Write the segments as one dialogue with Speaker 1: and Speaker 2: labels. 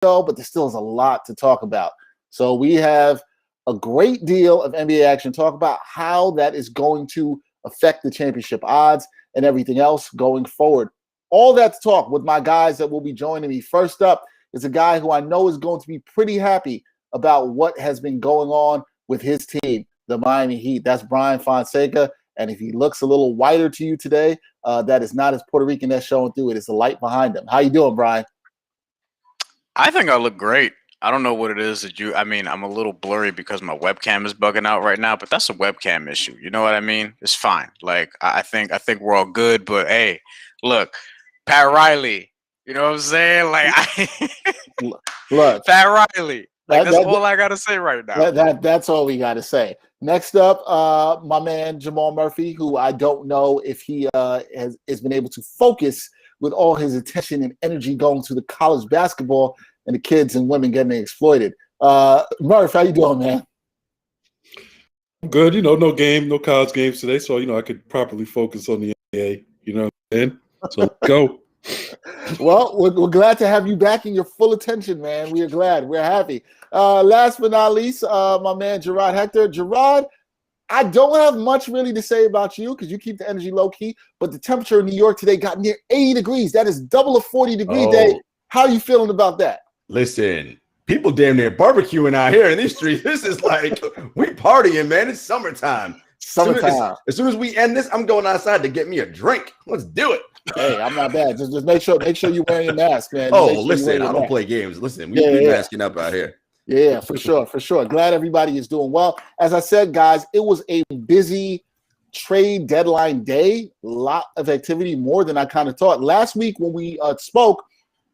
Speaker 1: go, but there still is a lot to talk about. So we have a great deal of NBA action. Talk about how that is going to affect the championship odds and everything else going forward. All that to talk with my guys that will be joining me. First up is a guy who I know is going to be pretty happy about what has been going on with his team, the Miami Heat. That's Brian Fonseca. And if he looks a little whiter to you today, that is not his Puerto Rican that's showing through. It is the light behind him. How you doing, Brian?
Speaker 2: I think I look great. I don't know what it is that I'm a little blurry because my webcam is bugging out right now, but that's a webcam issue. You know what I mean? It's fine. Like, I think we're all good, but hey, look, Pat Riley, you know what I'm saying? Like,
Speaker 1: look,
Speaker 2: Pat Riley. Like, that's all I got to say right now.
Speaker 1: That's all we got to say. Next up, my man, Jamal Murphy, who I don't know if he has been able to focus with all his attention and energy going to the college basketball and the kids and women getting exploited. Murph, how you doing, man?
Speaker 3: Good. No college games today, so, I could properly focus on the NBA, what I'm saying? So let's go.
Speaker 1: Well, we're glad to have you back in your full attention, man. We are glad. We're happy. Last but not least, my man, Gerard Hector. Gerard, I don't have much really to say about you because you keep the energy low key, but the temperature in New York today got near 80 degrees. That is double a 40-degree day. How are you feeling about that?
Speaker 4: Listen, people damn near barbecuing out here in these streets. This is like, we partying, man. It's summertime. As soon as we end this, I'm going outside to get me a drink. Let's do it.
Speaker 1: Hey, I'm not bad. Just make sure you're wearing your mask, man.
Speaker 4: Listen, I don't play games. Listen, we masking up out here.
Speaker 1: Yeah, for sure. Glad everybody is doing well. As I said, guys, it was a busy trade deadline day. A lot of activity, more than I kind of thought. Last week when we spoke,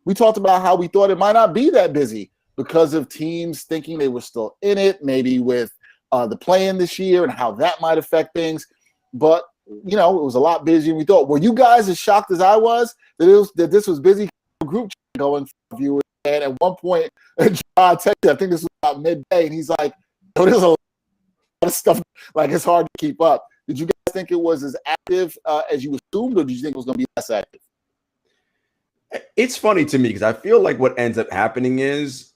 Speaker 1: we talked about how we thought it might not be that busy because of teams thinking they were still in it, maybe with the play-in this year and how that might affect things. But, it was a lot busier than we thought. Were you guys as shocked as I was that this was busy? Group going for viewers. And at one point, I texted, I think this was about midday, and he's like, there's a lot of stuff, like it's hard to keep up. Did you guys think it was as active as you assumed, or did you think it was going to be less active?
Speaker 4: It's funny to me because I feel like what ends up happening is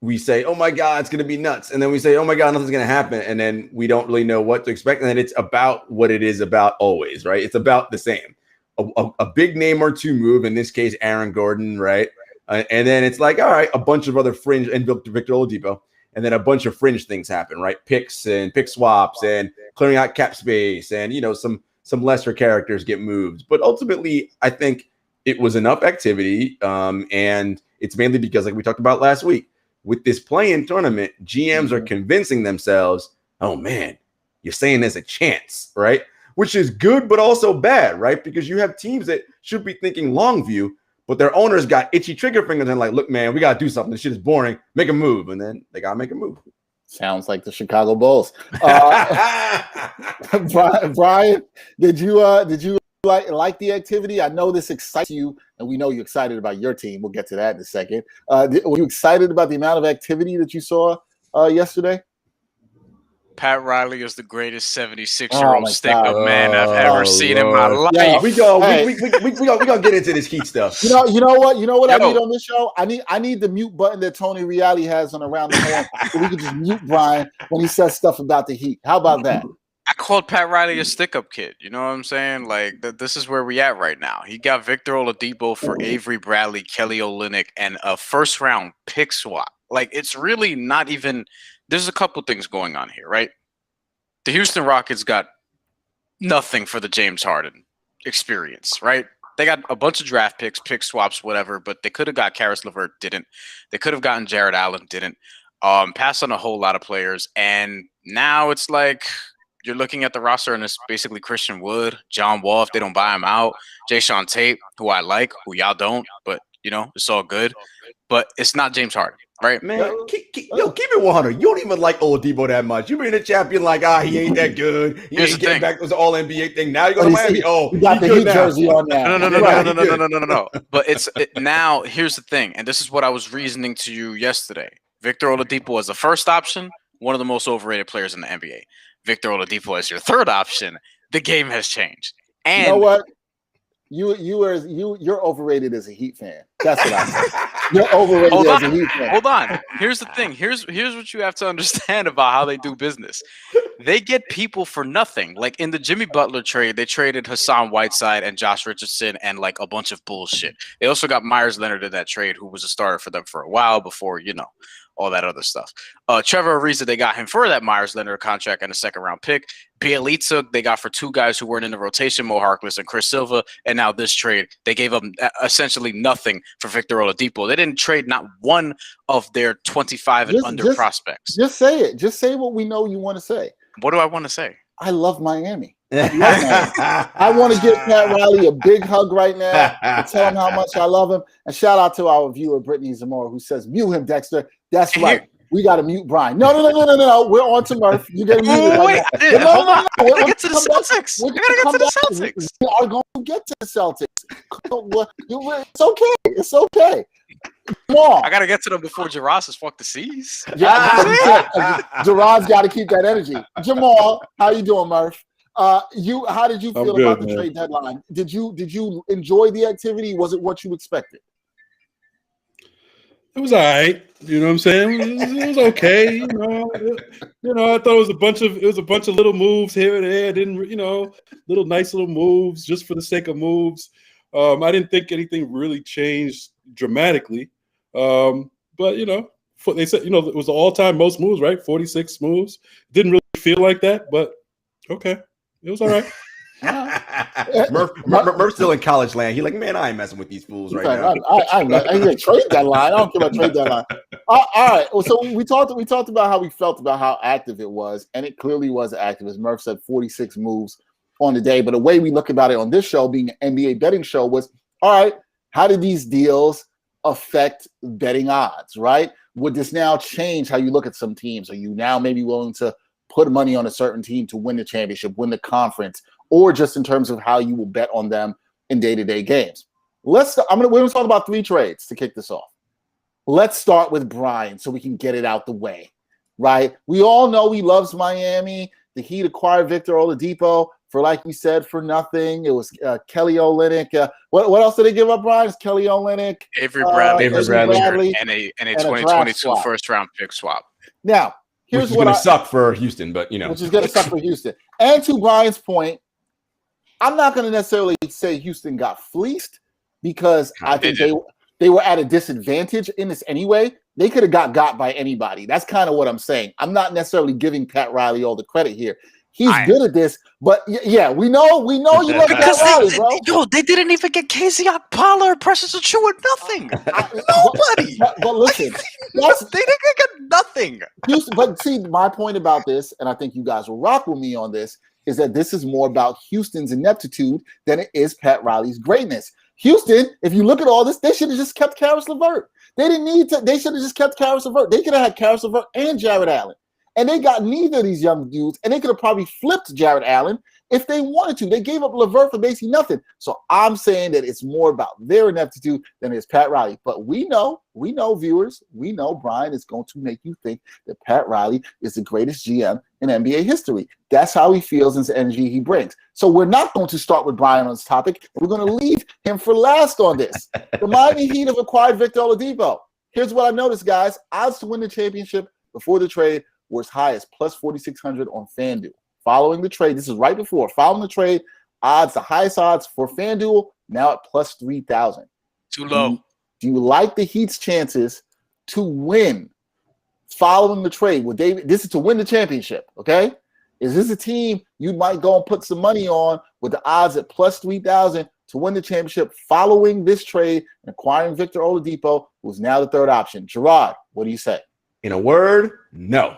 Speaker 4: we say, oh my God, it's going to be nuts. And then we say, oh my God, nothing's going to happen. And then we don't really know what to expect. And then it's about what it is about always, right? It's about the same. A big name or two move, in this case, Aaron Gordon, right? And then it's like, all right, a bunch of other fringe, and Victor Oladipo, and then a bunch of fringe things happen, right? Picks and pick swaps and clearing out cap space and, some lesser characters get moved. But ultimately, I think it was enough activity, and it's mainly because, like we talked about last week, with this play-in tournament, GMs are convincing themselves, oh, man, you're saying there's a chance, right? Which is good, but also bad, right? Because you have teams that should be thinking long view, but their owners got itchy trigger fingers and like, look, man, we got to do something. This shit is boring. Make a move. And then they got to make a move.
Speaker 1: Sounds like the Chicago Bulls. Brian, did you like the activity? I know this excites you, and we know you're excited about your team. We'll get to that in a second. Were you excited about the amount of activity that you saw yesterday?
Speaker 2: Pat Riley is the greatest 76-year-old stick-up man I've ever seen in my life.
Speaker 4: Yeah, we gonna get into this Heat stuff.
Speaker 1: You know what I need on this show? I need the mute button that Tony Reali has on Around the Horn, so we can just mute Brian when he says stuff about the Heat. How about that?
Speaker 2: I called Pat Riley a stick-up kid. You know what I'm saying? Like, this is where we at right now. He got Victor Oladipo for Avery Bradley, Kelly Olynyk, and a first-round pick swap. Like, it's really not even – there's a couple things going on here, right? The Houston Rockets got nothing for the James Harden experience, right? They got a bunch of draft picks, pick swaps, whatever, but they could have got Karis LeVert, didn't. They could have gotten Jared Allen, didn't. Passed on a whole lot of players, and now it's like you're looking at the roster, and it's basically Christian Wood, John Wall, if they don't buy him out, Jayshawn Tate, who I like, who y'all don't, but, it's all good. But it's not James Harden. Right,
Speaker 4: man. Keep it 100. You don't even like Oladipo that much. You been a champion like, he ain't that good. He ain't getting back to his All NBA thing. Now you're going to Miami.
Speaker 1: You got the Heat jersey on now.
Speaker 2: No. But now. Here's the thing, and this is what I was reasoning to you yesterday. Victor Oladipo as the first option, one of the most overrated players in the NBA. Victor Oladipo as your third option. The game has changed. And
Speaker 1: you know what? You're overrated as a Heat fan. That's what I said. You're overrated as a Heat fan.
Speaker 2: Hold on. Here's the thing. Here's what you have to understand about how they do business. They get people for nothing. Like in the Jimmy Butler trade, they traded Hassan Whiteside and Josh Richardson and like a bunch of bullshit. They also got Myers Leonard in that trade, who was a starter for them for a while before, all that other stuff. Trevor Ariza, they got him for that Myers Leonard contract and a second-round pick. Bielitsa, they got for two guys who weren't in the rotation, Mo Harkless and Chris Silva. And now this trade, they gave them essentially nothing for Victor Oladipo. They didn't trade not one of their 25 and under prospects.
Speaker 1: Just say it. Just say what we know you want to say.
Speaker 2: What do I want to say?
Speaker 1: I love Miami. I want to give Pat Riley a big hug right now and tell him how much I love him. And shout out to our viewer, Brittany Zamora, who says, mute him, Dexter. That's right. We got to mute Brian. No. We're on to Murph. You get muted.
Speaker 2: Wait, hold on. I got to get to the Celtics. We
Speaker 1: are going to get to the Celtics. It's okay. It's okay. Come on.
Speaker 2: I got to get to them before Jaras has fucked the seas.
Speaker 1: Jarad's got to keep that energy. Jamal, how you doing, Murph? How did you feel about the trade deadline? Did you enjoy the activity? Was it what you expected?
Speaker 3: It was all right. You know what I'm saying? It was okay. I thought it was a bunch of little moves here and there. Nice little moves just for the sake of moves. I didn't think anything really changed dramatically. But they said, it was the all-time most moves, right? 46 moves. Didn't really feel like that, but okay. It was all right.
Speaker 4: Murph's still in college land. He's like, man, I ain't messing with these fools right now.
Speaker 1: I trade that line. I don't care about trade that line. All right. Well, so we talked about how we felt about how active it was, and it clearly was active. As Murph said, 46 moves on the day. But the way we look about it on this show, being an NBA betting show, was all right. How did these deals affect betting odds? Right? Would this now change how you look at some teams? Are you now maybe willing to put money on a certain team to win the championship, win the conference, or just in terms of how you will bet on them in day-to-day games? We're going to talk about 3 trades to kick this off. Let's start with Brian so we can get it out the way, right? We all know he loves Miami. The Heat acquired Victor Oladipo for, like we said, for nothing. It was Kelly Olynyk. What else did they give up, Brian? It's Kelly Olynyk,
Speaker 2: Avery Bradley, and a 2022 first-round pick swap.
Speaker 1: Now,
Speaker 4: here's what going to suck for Houston, but
Speaker 1: which is going to suck for Houston. And to Brian's point, I'm not going to necessarily say Houston got fleeced because I think they were at a disadvantage in this anyway. They could have got by anybody. That's kind of what I'm saying. I'm not necessarily giving Pat Riley all the credit here. He's good at this, but yeah, we know you love Pat Riley, bro.
Speaker 2: They didn't even get Casey Okpala or Precious Achiuwa, nothing. Nobody.
Speaker 1: But listen,
Speaker 2: they didn't get nothing.
Speaker 1: But see, my point about this, and I think you guys will rock with me on this, is that this is more about Houston's ineptitude than it is Pat Riley's greatness. Houston, if you look at all this, they should have just kept Karis LeVert. They didn't need to. They should have just kept Karis LeVert. They could have had Karis LeVert and Jared Allen. And they got neither of these young dudes, and they could have probably flipped Jared Allen if they wanted to. They gave up LeVert for basically nothing. So I'm saying that it's more about their ineptitude than it is Pat Riley. But we know, viewers, we know Brian is going to make you think that Pat Riley is the greatest GM in NBA history. That's how he feels and the energy he brings. So we're not going to start with Brian on this topic. We're going to leave him for last on this. The Miami Heat have acquired Victor Oladipo. Here's what I noticed, guys. Odds to win the championship before the trade were as high as plus 4,600 on FanDuel. Following the trade, this is right before. Following the trade, the highest odds for FanDuel, now at plus 3,000.
Speaker 2: Too low.
Speaker 1: Do you like the Heat's chances to win following the trade? This is to win the championship, okay? Is this a team you might go and put some money on with the odds at plus 3,000 to win the championship following this trade and acquiring Victor Oladipo, who's now the third option? Gerard, what do you say?
Speaker 4: In a word, no.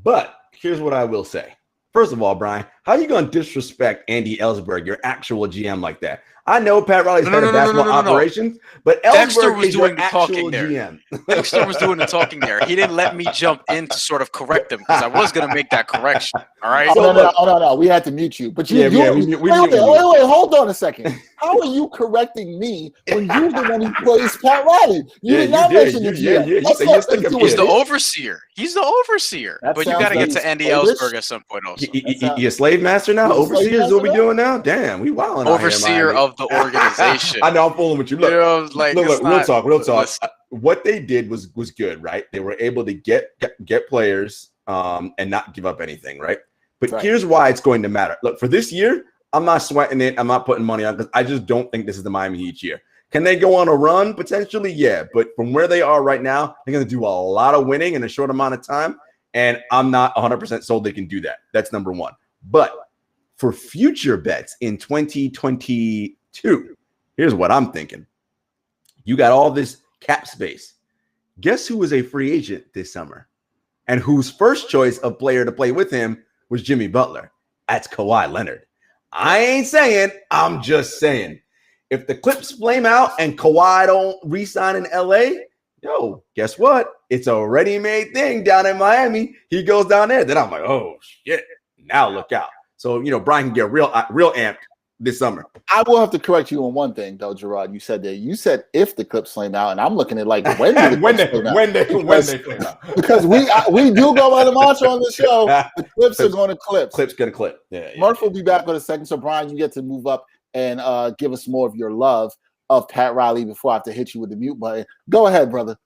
Speaker 4: But here's what I will say. First of all, Brian, how are you going to disrespect Andy Ellsberg, your actual GM, like that? I know Pat Riley's head of basketball operations, but Ellsberg is your actual GM.
Speaker 2: Dexter was doing the talking there. He didn't let me jump in to sort of correct him because I was going to make that correction. All right?
Speaker 1: No. We had to mute you. But wait, hold on a second. How are you correcting me when you're the one who plays Pat Riley? You did not mention the GM.
Speaker 2: He's the overseer. He's the overseer. But you got to get to Andy Ellsberg at some point also.
Speaker 4: You slave slave master now? Overseer is what we doing now? Damn, we wilding out here,
Speaker 2: Overseer of the organization.
Speaker 4: I know, I'm fooling with you. Look,
Speaker 2: You know, like,
Speaker 4: look, real talk.
Speaker 2: Listen.
Speaker 4: What they did was good, right? They were able to get players and not give up anything, right? But here's why it's going to matter. Look, for this year, I'm not sweating it. I'm not putting money on because I just don't think this is the Miami Heat year. Can they go on a run? Potentially, yeah. But from where they are right now, they're going to do a lot of winning in a short amount of time. And I'm not 100% sold they can do that. That's number one. But for future bets in 2022, here's what I'm thinking. You got all this cap space. Guess who was a free agent this summer? And whose first choice of player to play with him was Jimmy Butler. That's Kawhi Leonard. I ain't saying, I'm just saying. If the Clips flame out and Kawhi don't re-sign in LA, yo, guess what? It's a ready-made thing down in Miami. He goes down there. Then I'm like, oh, shit. Now look out. So, Brian can get real amped this summer.
Speaker 1: I will have to correct you on one thing, though, Gerard. You said if the Clips flame out, and I'm looking at like when they flame out. Because we do go by the mantra on the show. The Clips are going to clip.
Speaker 4: Clips going to clip. Yeah.
Speaker 1: Murph will be back in a second. So, Brian, you get to move up and give us more of your love of Pat Riley before I have to hit you with the mute button. Go ahead, brother.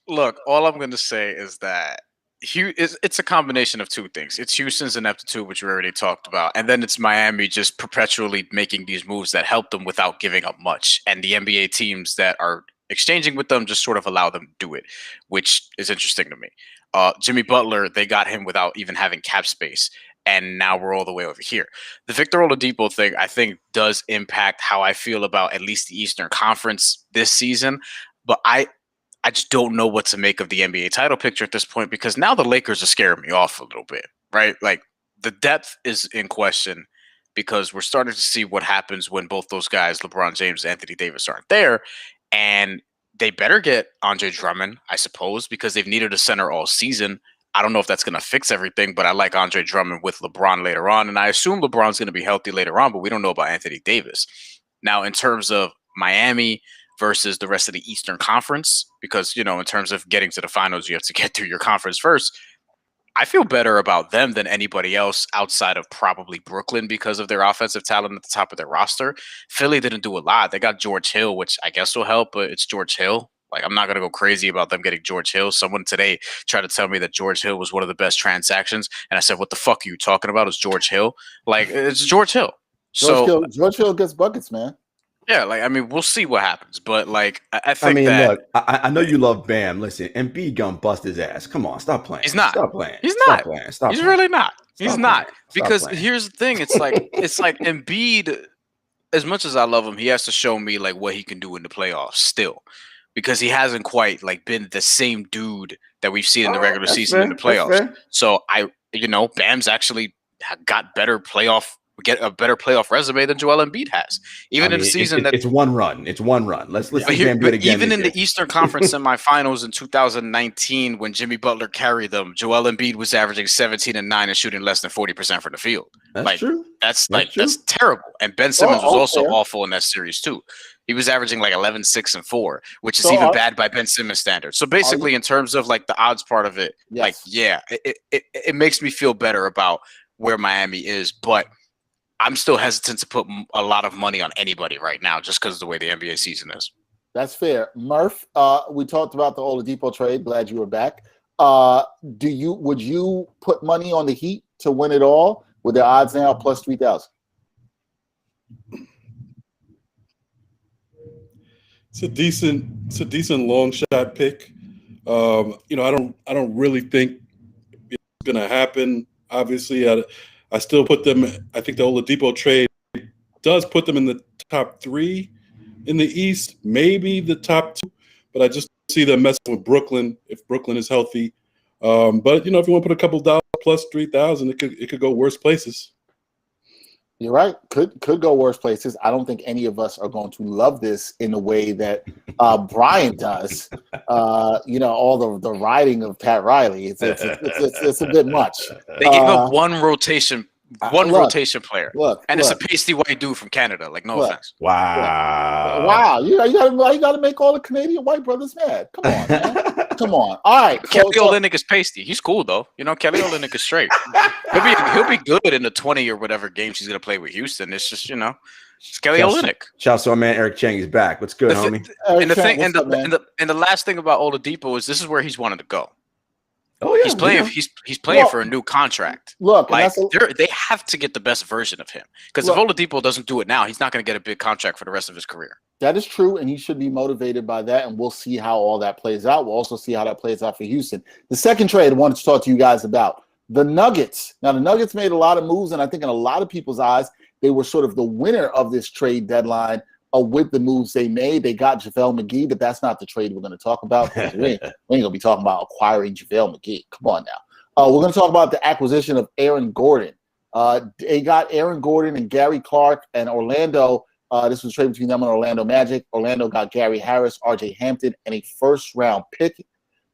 Speaker 2: Look, all I'm going to say is that it's a combination of two things. It's Houston's ineptitude, which we already talked about, and then it's Miami just perpetually making these moves that help them without giving up much. And the NBA teams that are exchanging with them just sort of allow them to do it, which is interesting to me. Jimmy Butler, they got him without even having cap space. And now we're all the way over here. The Victor Oladipo thing, I think, does impact how I feel about at least the Eastern Conference this season. But I just don't know what to make of the NBA title picture at this point because now the Lakers are scaring me off a little bit, right? Like the depth is in question because we're starting to see what happens when both those guys, LeBron James and Anthony Davis, aren't there. And they better get Andre Drummond, I suppose, because they've needed a center all season. I don't know if that's going to fix everything, but I like Andre Drummond with LeBron later on. And I assume LeBron's going to be healthy later on, but we don't know about Anthony Davis. Now, in terms of Miami versus the rest of the Eastern Conference, because, in terms of getting to the finals, you have to get through your conference first. I feel better about them than anybody else outside of probably Brooklyn because of their offensive talent at the top of their roster. Philly didn't do a lot. They got George Hill, which I guess will help, but it's George Hill. Like, I'm not going to go crazy about them getting George Hill. Someone today tried to tell me that George Hill was one of the best transactions. And I said, what the fuck are you talking about? It's George Hill. Like, it's George Hill.
Speaker 1: George Hill gets buckets, man.
Speaker 2: Yeah, we'll see what happens. But, I think that...
Speaker 4: look, I know you love Bam. Listen, Embiid gonna bust his ass. Come on, stop playing.
Speaker 2: He's not.
Speaker 4: Stop playing.
Speaker 2: He's not.
Speaker 4: Stop playing. Stop
Speaker 2: He's
Speaker 4: playing.
Speaker 2: really not. He's not. Because
Speaker 4: playing.
Speaker 2: here's the thing. It's like Embiid, as much as I love him, he has to show me, what he can do in the playoffs still. Because he hasn't quite been the same dude that we've seen in the regular season in the playoffs. So Bam's actually get a better playoff resume than Joel Embiid has. In the season
Speaker 4: it's one run. It's one run. Let's see Bam do it again.
Speaker 2: Even in the Eastern Conference semifinals in 2019, when Jimmy Butler carried them, Joel Embiid was averaging 17 and 9 and shooting less than 40% from the field.
Speaker 4: That's true.
Speaker 2: That's terrible. And Ben Simmons was also awful in that series too. He was averaging 11, 6, and 4, which is even bad by Ben Simmons standards. So basically, in terms of the odds part of it, it makes me feel better about where Miami is. But I'm still hesitant to put a lot of money on anybody right now, just because of the way the NBA season is.
Speaker 1: That's fair. Murph, we talked about the Oladipo trade. Glad you were back. Would you put money on the Heat to win it all with their odds now plus 3,000?
Speaker 3: It's a decent long shot pick. I don't really think it's going to happen. Obviously, I still put them. I think the Oladipo trade does put them in the top 3 in the East, maybe the top 2. But I just see them messing with Brooklyn if Brooklyn is healthy. But if you want to put a couple dollars plus 3,000, it could go worse places.
Speaker 1: You're right. Could go worse places. I don't think any of us are going to love this in the way that Brian does. All the riding of Pat Riley. It's a bit much.
Speaker 2: They gave up one rotation player. It's a pasty white dude from Canada. No offense.
Speaker 4: Wow.
Speaker 1: You gotta make all the Canadian white brothers mad. Come on, man. Come on. All right.
Speaker 2: Kelly Olynyk is pasty. He's cool though. Kelly Olynyk is straight. He'll be good in the 20 or whatever games he's gonna play with Houston. It's just it's Kelly Olynyk.
Speaker 4: Shout out to our man Eric Chang. He's back. What's good, homie?
Speaker 2: And the last thing about Oladipo is this is where he's wanted to go.
Speaker 4: Oh yeah,
Speaker 2: he's playing for a new contract.
Speaker 1: Look,
Speaker 2: like they have to get the best version of him because if Oladipo doesn't do it now, he's not going to get a big contract for the rest of his career.
Speaker 1: That is true, and he should be motivated by that, and we'll see how all that plays out. We'll also see how that plays out for Houston. The second trade I wanted to talk to you guys about, the Nuggets. Now, the Nuggets made a lot of moves, and I think in a lot of people's eyes, they were sort of the winner of this trade deadline with the moves they made. They got JaVale McGee, but that's not the trade we're going to talk about. We ain't going to be talking about acquiring JaVale McGee. Come on now. We're going to talk about the acquisition of Aaron Gordon. They got Aaron Gordon and Gary Clark and Orlando. This was a trade between them and Orlando Magic. Orlando got Gary Harris, RJ Hampton, and a first-round pick.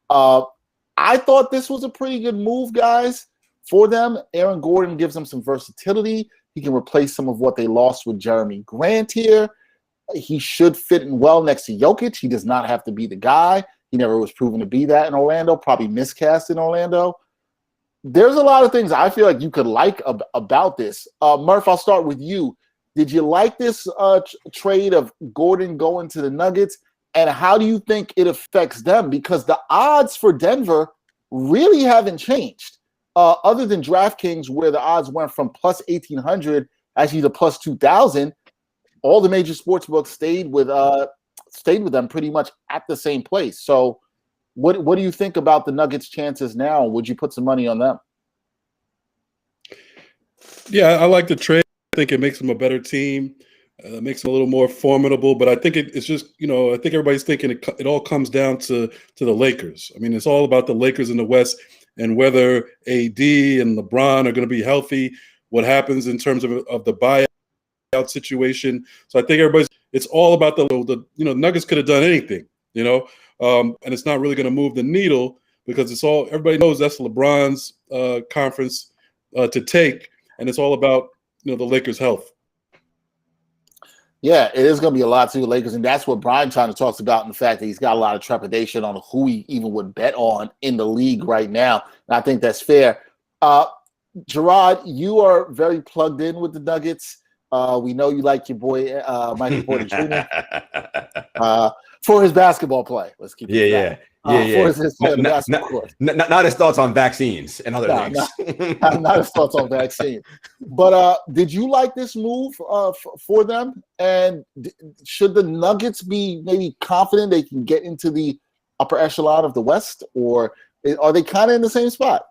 Speaker 1: I thought this was a pretty good move, guys, for them. Aaron Gordon gives them some versatility. He can replace some of what they lost with Jeremy Grant here. He should fit in well next to Jokic. He does not have to be the guy. He never was proven to be that in Orlando, probably miscast in Orlando. There's a lot of things I feel like you could like about this. Murph, I'll start with you. Did you like this trade of Gordon going to the Nuggets? And how do you think it affects them? Because the odds for Denver really haven't changed. Other than DraftKings, where the odds went from plus 1,800 actually to plus 2,000, all the major sports books stayed with them pretty much at the same place. So what do you think about the Nuggets' chances now? Would you put some money on them?
Speaker 3: Yeah, I like the trade. I think it makes them a better team. Makes them a little more formidable. But I think it's just, I think everybody's thinking it all comes down to the Lakers. I mean, it's all about the Lakers in the West and whether AD and LeBron are going to be healthy, what happens in terms of the buyout situation. So I think it's all about the Nuggets could have done anything, and it's not really going to move the needle because everybody knows that's LeBron's conference to take, and it's all about the Lakers' health.
Speaker 1: Yeah, it is going to be a lot to the Lakers, and that's what Brian trying to talk about in the fact that he's got a lot of trepidation on who he even would bet on in the league right now, and I think that's fair. Gerard, you are very plugged in with the Nuggets. We know you like your boy Michael Porter Jr. For his basketball play. Let's keep it for his basketball court.
Speaker 4: Not his thoughts on vaccines and other things.
Speaker 1: Not his thoughts on vaccines. But did you like this move for them? And should the Nuggets be maybe confident they can get into the upper echelon of the West, or are they kind of in the same spot?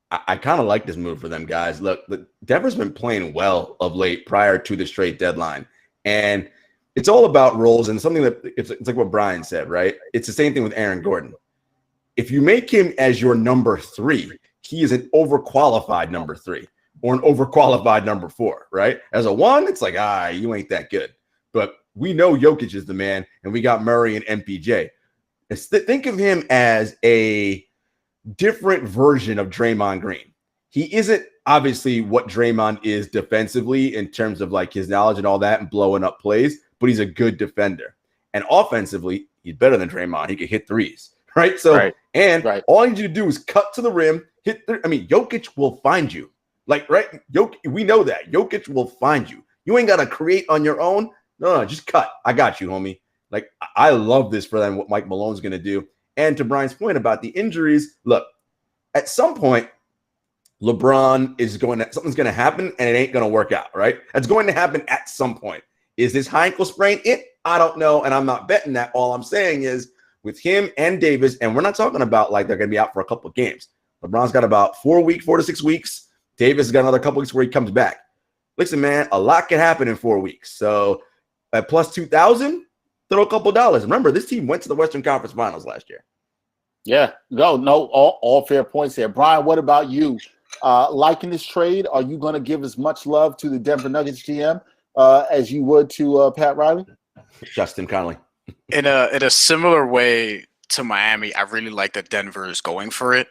Speaker 4: I kind of like this move for them, guys. Look, Denver's been playing well of late prior to this trade deadline. And it's all about roles and something that it's like what Brian said, right? It's the same thing with Aaron Gordon. If you make him as your number 3, he is an overqualified number 3 or an overqualified number 4, right? As a 1, it's like, you ain't that good. But we know Jokic is the man, and we got Murray and MPJ. Think of him as a different version of Draymond Green. He isn't obviously what Draymond is defensively in terms of like his knowledge and all that and blowing up plays, but he's a good defender. And offensively, he's better than Draymond. He can hit threes, right? So, all you need to do is cut to the rim, Jokic will find you. We know that. Jokic will find you. You ain't got to create on your own. No, just cut. I got you, homie. I love this for them, what Mike Malone's going to do. And to Brian's point about the injuries, look, at some point, something's going to happen and it ain't going to work out, right? That's going to happen at some point. Is this high ankle sprain it? I don't know, and I'm not betting that. All I'm saying is with him and Davis, and we're not talking about like they're going to be out for a couple of games. LeBron's got about 4 to 6 weeks. Davis has got another couple weeks where he comes back. Listen, man, a lot can happen in 4 weeks. So at plus 2,000, throw a couple dollars. Remember, this team went to the Western Conference Finals last year.
Speaker 1: Yeah, all fair points there. Brian, what about you? Liking this trade, are you going to give as much love to the Denver Nuggets GM as you would to Pat Riley?
Speaker 4: Justin Connolly.
Speaker 2: In a similar way to Miami, I really like that Denver is going for it,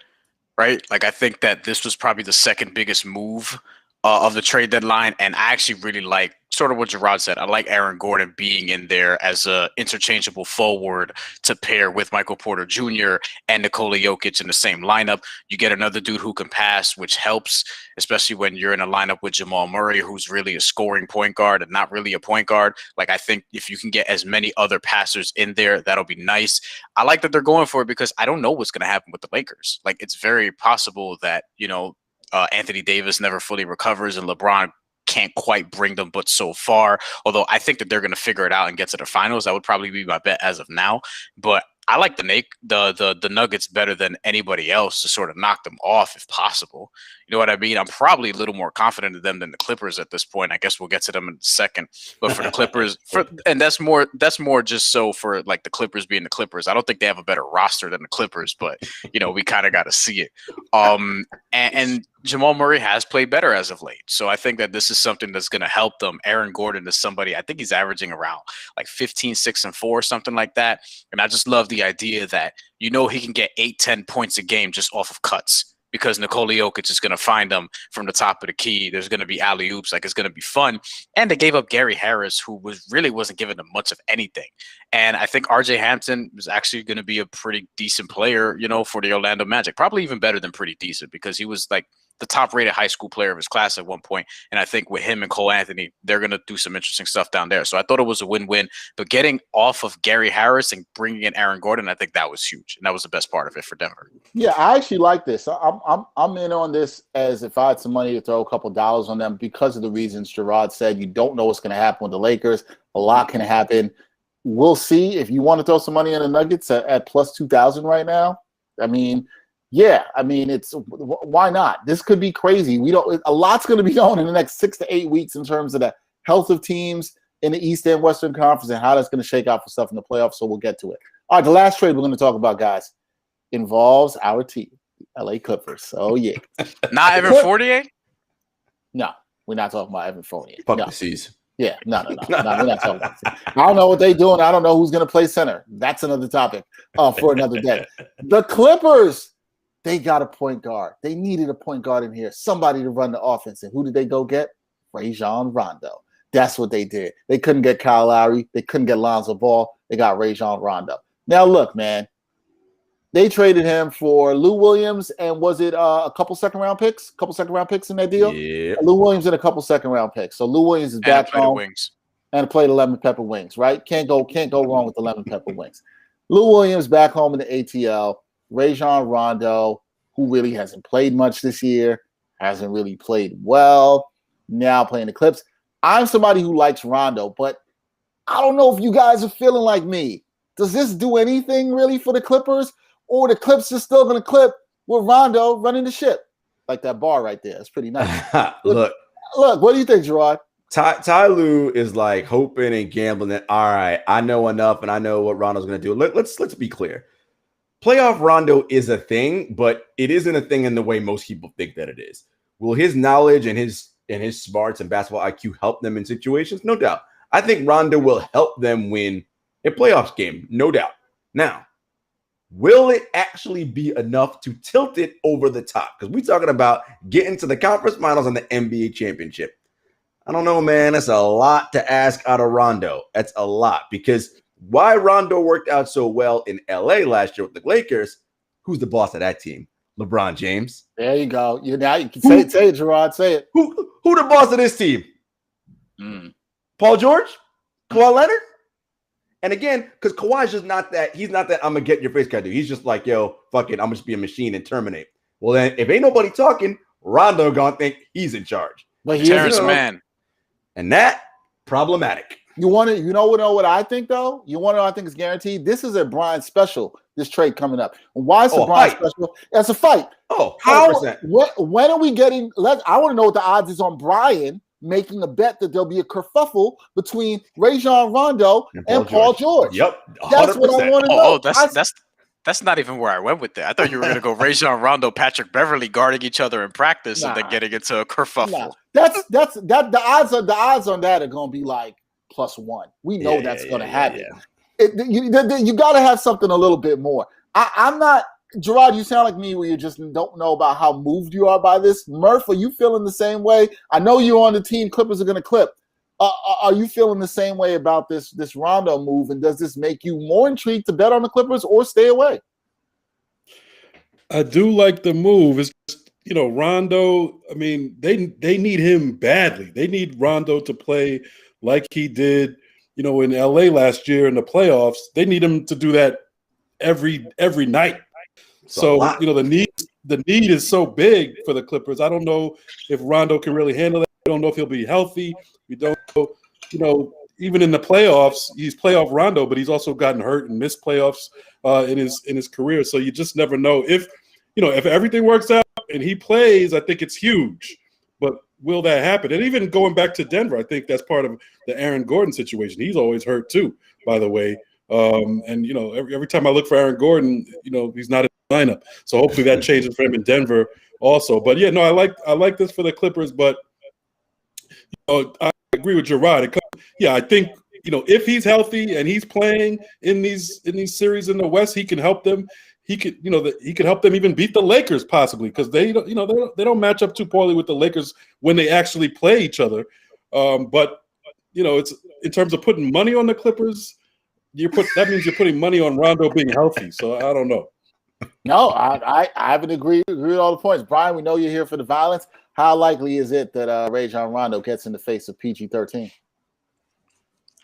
Speaker 2: right? Like, I think that this was probably the second biggest move of the trade deadline, and I actually really like sort of what Gerard said. I like Aaron Gordon being in there as a interchangeable forward to pair with Michael Porter Jr. and Nikola Jokic in the same lineup. You get another dude who can pass, which helps, especially when you're in a lineup with Jamal Murray, who's really a scoring point guard and not really a point guard. Like, I think if you can get as many other passers in there, that'll be nice. I like that they're going for it because I don't know what's going to happen with the Lakers. Like, it's very possible that, Anthony Davis never fully recovers and LeBron can't quite bring them but so far. Although I think that they're going to figure it out and get to the finals. That would probably be my bet as of now. But I like the Nuggets better than anybody else to sort of knock them off if possible. You know what I mean? I'm probably a little more confident in them than the Clippers at this point. I guess we'll get to them in a second. But for the Clippers, and that's more just so for like the Clippers being the Clippers. I don't think they have a better roster than the Clippers, but we kind of got to see it. And Jamal Murray has played better as of late. So I think that this is something that's going to help them. Aaron Gordon is somebody, I think he's averaging around like 15, 6, and 4, something like that. And I just love the idea that, he can get 8-10 points a game just off of cuts because Nikola Jokic is going to find them from the top of the key. There's going to be alley-oops. Like, it's going to be fun. And they gave up Gary Harris, who wasn't giving them much of anything. And I think RJ Hampton is actually going to be a pretty decent player, for the Orlando Magic. Probably even better than pretty decent because he was like the top-rated high school player of his class at one point. And I think with him and Cole Anthony, they're going to do some interesting stuff down there. So I thought it was a win-win. But getting off of Gary Harris and bringing in Aaron Gordon, I think that was huge. And that was the best part of it for Denver.
Speaker 1: Yeah, I actually like this. I'm in on this as if I had some money to throw a couple dollars on them because of the reasons Gerard said. You don't know what's going to happen with the Lakers. A lot can happen. We'll see. If you want to throw some money on the Nuggets at plus 2,000 right now, it's why not? This could be crazy. A lot's going to be going in the next 6 to 8 weeks in terms of the health of teams in the East and Western Conference and how that's going to shake out for stuff in the playoffs. So we'll get to it. All right, the last trade we're going to talk about, guys, involves our team, LA Clippers. So yeah,
Speaker 2: not Evan Fournier.
Speaker 1: No, we're not talking about Evan Fournier.
Speaker 4: Fuck the C's.
Speaker 1: Yeah, no, we're not talking about that. I don't know what they're doing. I don't know who's going to play center. That's another topic for another day. The Clippers. They got a point guard. They needed a point guard in here, somebody to run the offense. And who did they go get? Rajon Rondo. That's what they did. They couldn't get Kyle Lowry. They couldn't get Lonzo Ball. They got Rajon Rondo. Now, look, man, they traded him for Lou Williams, and was it a couple second-round picks? A couple second-round picks in that deal?
Speaker 4: Yeah.
Speaker 1: Lou Williams and a couple second-round picks. So Lou Williams is back home
Speaker 2: wings.
Speaker 1: and played the lemon pepper wings, right? Can't go wrong with the lemon pepper wings. Lou Williams back home in the ATL. Rajon Rondo, who really hasn't played much this year, hasn't really played well, now playing the Clips. I'm somebody who likes Rondo, but I don't know if you guys are feeling like me. Does this do anything really for the Clippers? Or the Clips are still going to clip with Rondo running the ship? Like that bar right there. It's pretty nice. Look, what do you think, Gerard?
Speaker 4: Ty Lue is like hoping and gambling that, all right, I know enough and I know what Rondo's going to do. Let's be clear. Playoff Rondo is a thing, but it isn't a thing in the way most people think that it is. Will his knowledge and his smarts and basketball IQ help them in situations? No doubt. I think Rondo will help them win a playoffs game, no doubt. Now, will it actually be enough to tilt it over the top? Because we're talking about getting to the conference finals and the NBA championship. I don't know, man. That's a lot to ask out of Rondo. That's a lot because why Rondo worked out so well in LA last year with the Lakers, who's the boss of that team? LeBron James.
Speaker 1: There you go. You can say it, Gerard. Say it.
Speaker 4: Who the boss of this team? Paul George? Kawhi Leonard? And again, because Kawhi's just not that, he's not that I'm going to get in your face kind of dude. He's just like, yo, fuck it, I'm going to just be a machine and terminate. Well, then, if ain't nobody talking, Rondo going to think he's in charge.
Speaker 1: But
Speaker 2: Terrence Mann.
Speaker 4: And that, problematic.
Speaker 1: You know what I think, though? You want to know what I think is guaranteed? This is a Brian special, this trade coming up. Why is it Brian special? That's a fight.
Speaker 4: Oh, 100%.
Speaker 1: When are we getting – I want to know what the odds is on Brian making a bet that there'll be a kerfuffle between Rajon Rondo and Paul George.
Speaker 4: Yep, 100%.
Speaker 1: That's what I want to know.
Speaker 2: That's not even where I went with that. I thought you were going to go Rajon Rondo, Patrick Beverly guarding each other in practice and then getting into a kerfuffle.
Speaker 1: The odds on that are going to be like +1. We know that's going to happen.
Speaker 4: Yeah.
Speaker 1: You got to have something a little bit more. I'm not Gerard, you sound like me where you just don't know about how moved you are by this. Murph, are you feeling the same way? I know you're on the team Clippers are going to clip. Are you feeling the same way about this Rondo move, and does this make you more intrigued to bet on the Clippers or stay away?
Speaker 3: I do like the move. It's just, Rondo, I mean, they need him badly. They need Rondo to play like he did, in LA last year in the playoffs. They need him to do that every night. So, the need is so big for the Clippers. I don't know if Rondo can really handle it. We don't know if he'll be healthy. We don't know, even in the playoffs, he's playoff Rondo, but he's also gotten hurt and missed playoffs in his career. So you just never know if everything works out and he plays. I think it's huge, but will that happen? And even going back to Denver, I think that's part of the Aaron Gordon situation. He's always hurt too, by the way. And every time I look for Aaron Gordon, he's not in the lineup. So hopefully that changes for him in Denver also. But yeah, no, I like this for the Clippers, but I agree with Gerard. I think if he's healthy and he's playing in these series in the West, he can help them. He could help them even beat the Lakers possibly, because they don't match up too poorly with the Lakers when they actually play each other. But it's in terms of putting money on the Clippers, that means you're putting money on Rondo being healthy. So I don't know.
Speaker 1: No, I haven't agreed with all the points. Brian, we know you're here for the violence. How likely is it that Rajon Rondo gets in the face of PG-13?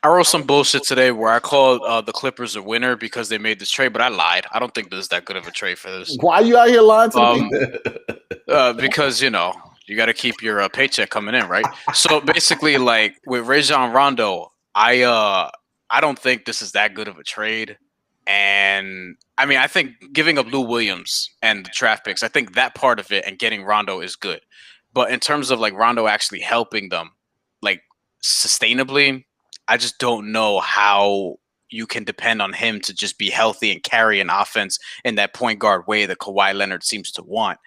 Speaker 2: I wrote some bullshit today where I called the Clippers a winner because they made this trade, but I lied. I don't think this is that good of a trade for this.
Speaker 1: Why are you out here lying to me?
Speaker 2: Because, you got to keep your paycheck coming in, right? So basically, like with Rajon Rondo, I don't think this is that good of a trade. And I mean, I think giving up Lou Williams and the draft picks, I think that part of it and getting Rondo is good. But in terms of like Rondo actually helping them, like sustainably, I just don't know how you can depend on him to just be healthy and carry an offense in that point guard way that Kawhi Leonard seems to want.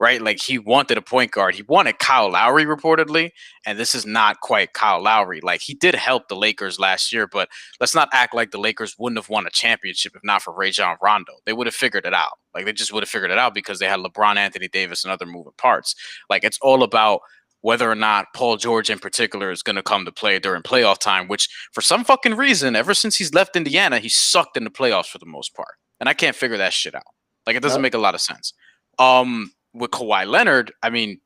Speaker 2: Right? Like he wanted a point guard. He wanted Kyle Lowry reportedly, and this is not quite Kyle Lowry. Like he did help the Lakers last year, but let's not act like the Lakers wouldn't have won a championship if not for Rajon Rondo. They would have figured it out. Like they just would have figured it out because they had LeBron, Anthony Davis, and other moving parts. Like it's all about whether or not Paul George in particular is going to come to play during playoff time, which for some fucking reason, ever since he's left Indiana, he's sucked in the playoffs for the most part. And I can't figure that shit out. Like it doesn't make a lot of sense. With Kawhi Leonard, I mean,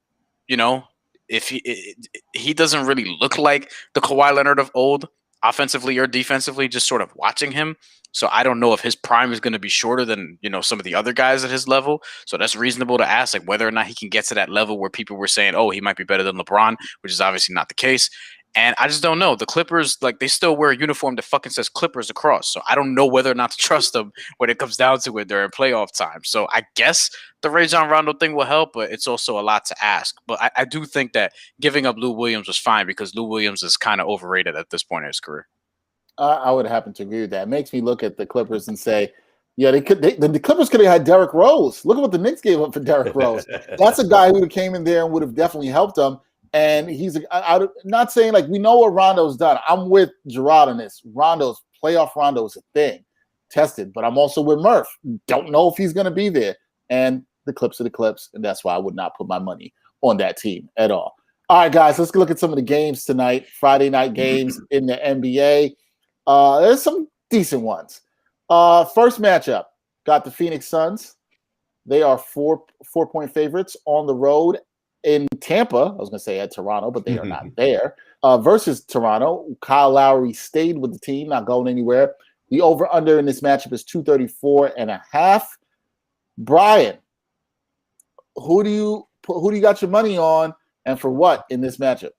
Speaker 2: if he doesn't really look like the Kawhi Leonard of old, offensively or defensively, just sort of watching him. So I don't know if his prime is going to be shorter than, some of the other guys at his level. So that's reasonable to ask, like whether or not he can get to that level where people were saying, oh, he might be better than LeBron, which is obviously not the case. And I just don't know. The Clippers, like, they still wear a uniform that fucking says Clippers across. So I don't know whether or not to trust them when it comes down to it during playoff time. So I guess the Rajon Rondo thing will help, but it's also a lot to ask. But I do think that giving up Lou Williams was fine because Lou Williams is kind of overrated at this point in his career.
Speaker 1: I would happen to agree with that. It makes me look at the Clippers and say, yeah, the Clippers could have had Derrick Rose. Look at what the Knicks gave up for Derrick Rose. That's a guy who came in there and would have definitely helped them. And he's not saying like we know what Rondo's done. I'm with Gerard on this. Playoff Rondo is a thing, tested. But I'm also with Murph. Don't know if he's going to be there. And the Clips are the Clips, and that's why I would not put my money on that team at all. All right, guys, let's look at some of the games tonight. Friday night games in the NBA. There's some decent ones. First matchup, got the Phoenix Suns. They are 4-point favorites on the road in Tampa. I was going to say at Toronto, but they are not there. Versus Toronto, Kyle Lowry stayed with the team, not going anywhere. The over-under in this matchup is 234.5. Brian, who do you got your money on, and for what in this matchup?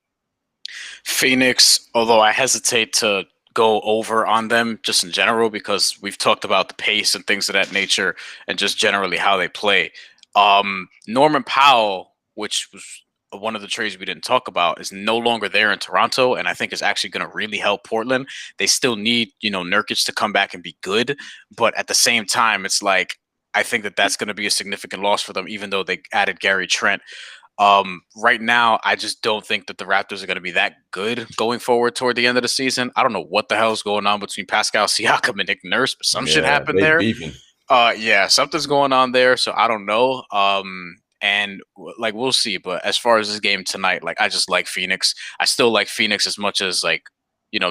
Speaker 2: Phoenix, although I hesitate to go over on them just in general because we've talked about the pace and things of that nature and just generally how they play. Norman Powell, which was one of the trades we didn't talk about, is no longer there in Toronto, and I think is actually going to really help Portland. They still need, Nurkic to come back and be good, but at the same time, it's like I think that's going to be a significant loss for them, even though they added Gary Trent. Right now, I just don't think that the Raptors are going to be that good going forward toward the end of the season. I don't know what the hell is going on between Pascal Siakam and Nick Nurse, but some shit happened there.
Speaker 4: Beefing.
Speaker 2: Yeah, something's going on there, so I don't know. And like we'll see. But as far as this game tonight, like I just like Phoenix. I still like Phoenix as much as like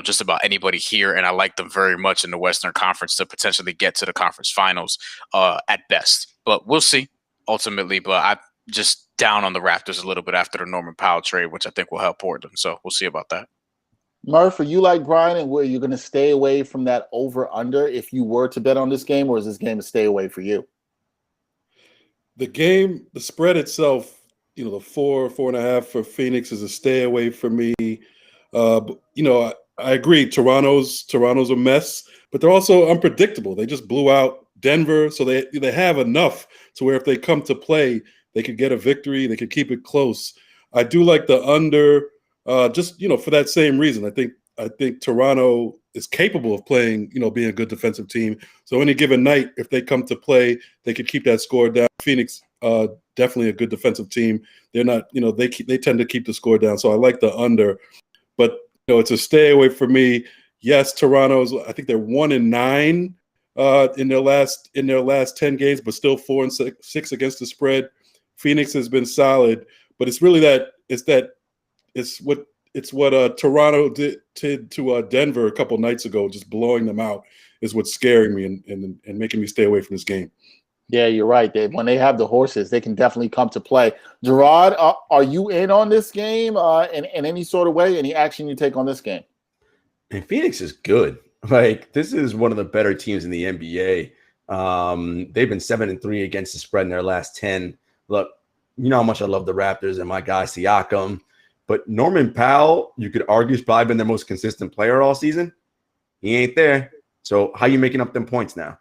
Speaker 2: just about anybody here, and I like them very much in the Western Conference to potentially get to the conference finals at best. But we'll see ultimately. But I just down on the Raptors a little bit after the Norman Powell trade, which I think will help Portland. So we'll see about that.
Speaker 1: Murph, are you like Brian, and where you're going to stay away from that over/under if you were to bet on this game, or is this game a stay away for you?
Speaker 3: The game, the spread itself, the 4.5 for Phoenix is a stay away for me. I agree. Toronto's a mess, but they're also unpredictable. They just blew out Denver, so they have enough to where if they come to play, they could get a victory. They could keep it close. I do like the under. Just for that same reason, I think Toronto is capable of playing, being a good defensive team. So any given night, if they come to play, they could keep that score down. Phoenix, definitely a good defensive team. They're not, they tend to keep the score down. So I like the under, but it's a stay away for me. Yes, Toronto's. I think they're 1-9 in their last 10 games, but still 4-6 against the spread. Phoenix has been solid, but it's really it's what Toronto did to Denver a couple nights ago, just blowing them out, is what's scaring me and making me stay away from this game.
Speaker 1: Yeah, you're right, Dave. When they have the horses, they can definitely come to play. Gerard, are you in on this game in any sort of way? Any action you take on this game?
Speaker 4: And Phoenix is good. Like, this is one of the better teams in the NBA. They've been 7-3 against the spread in their last 10. Look, you know how much I love the Raptors and my guy Siakam. But Norman Powell, you could argue, has probably been their most consistent player all season. He ain't there. So how you making up them points now?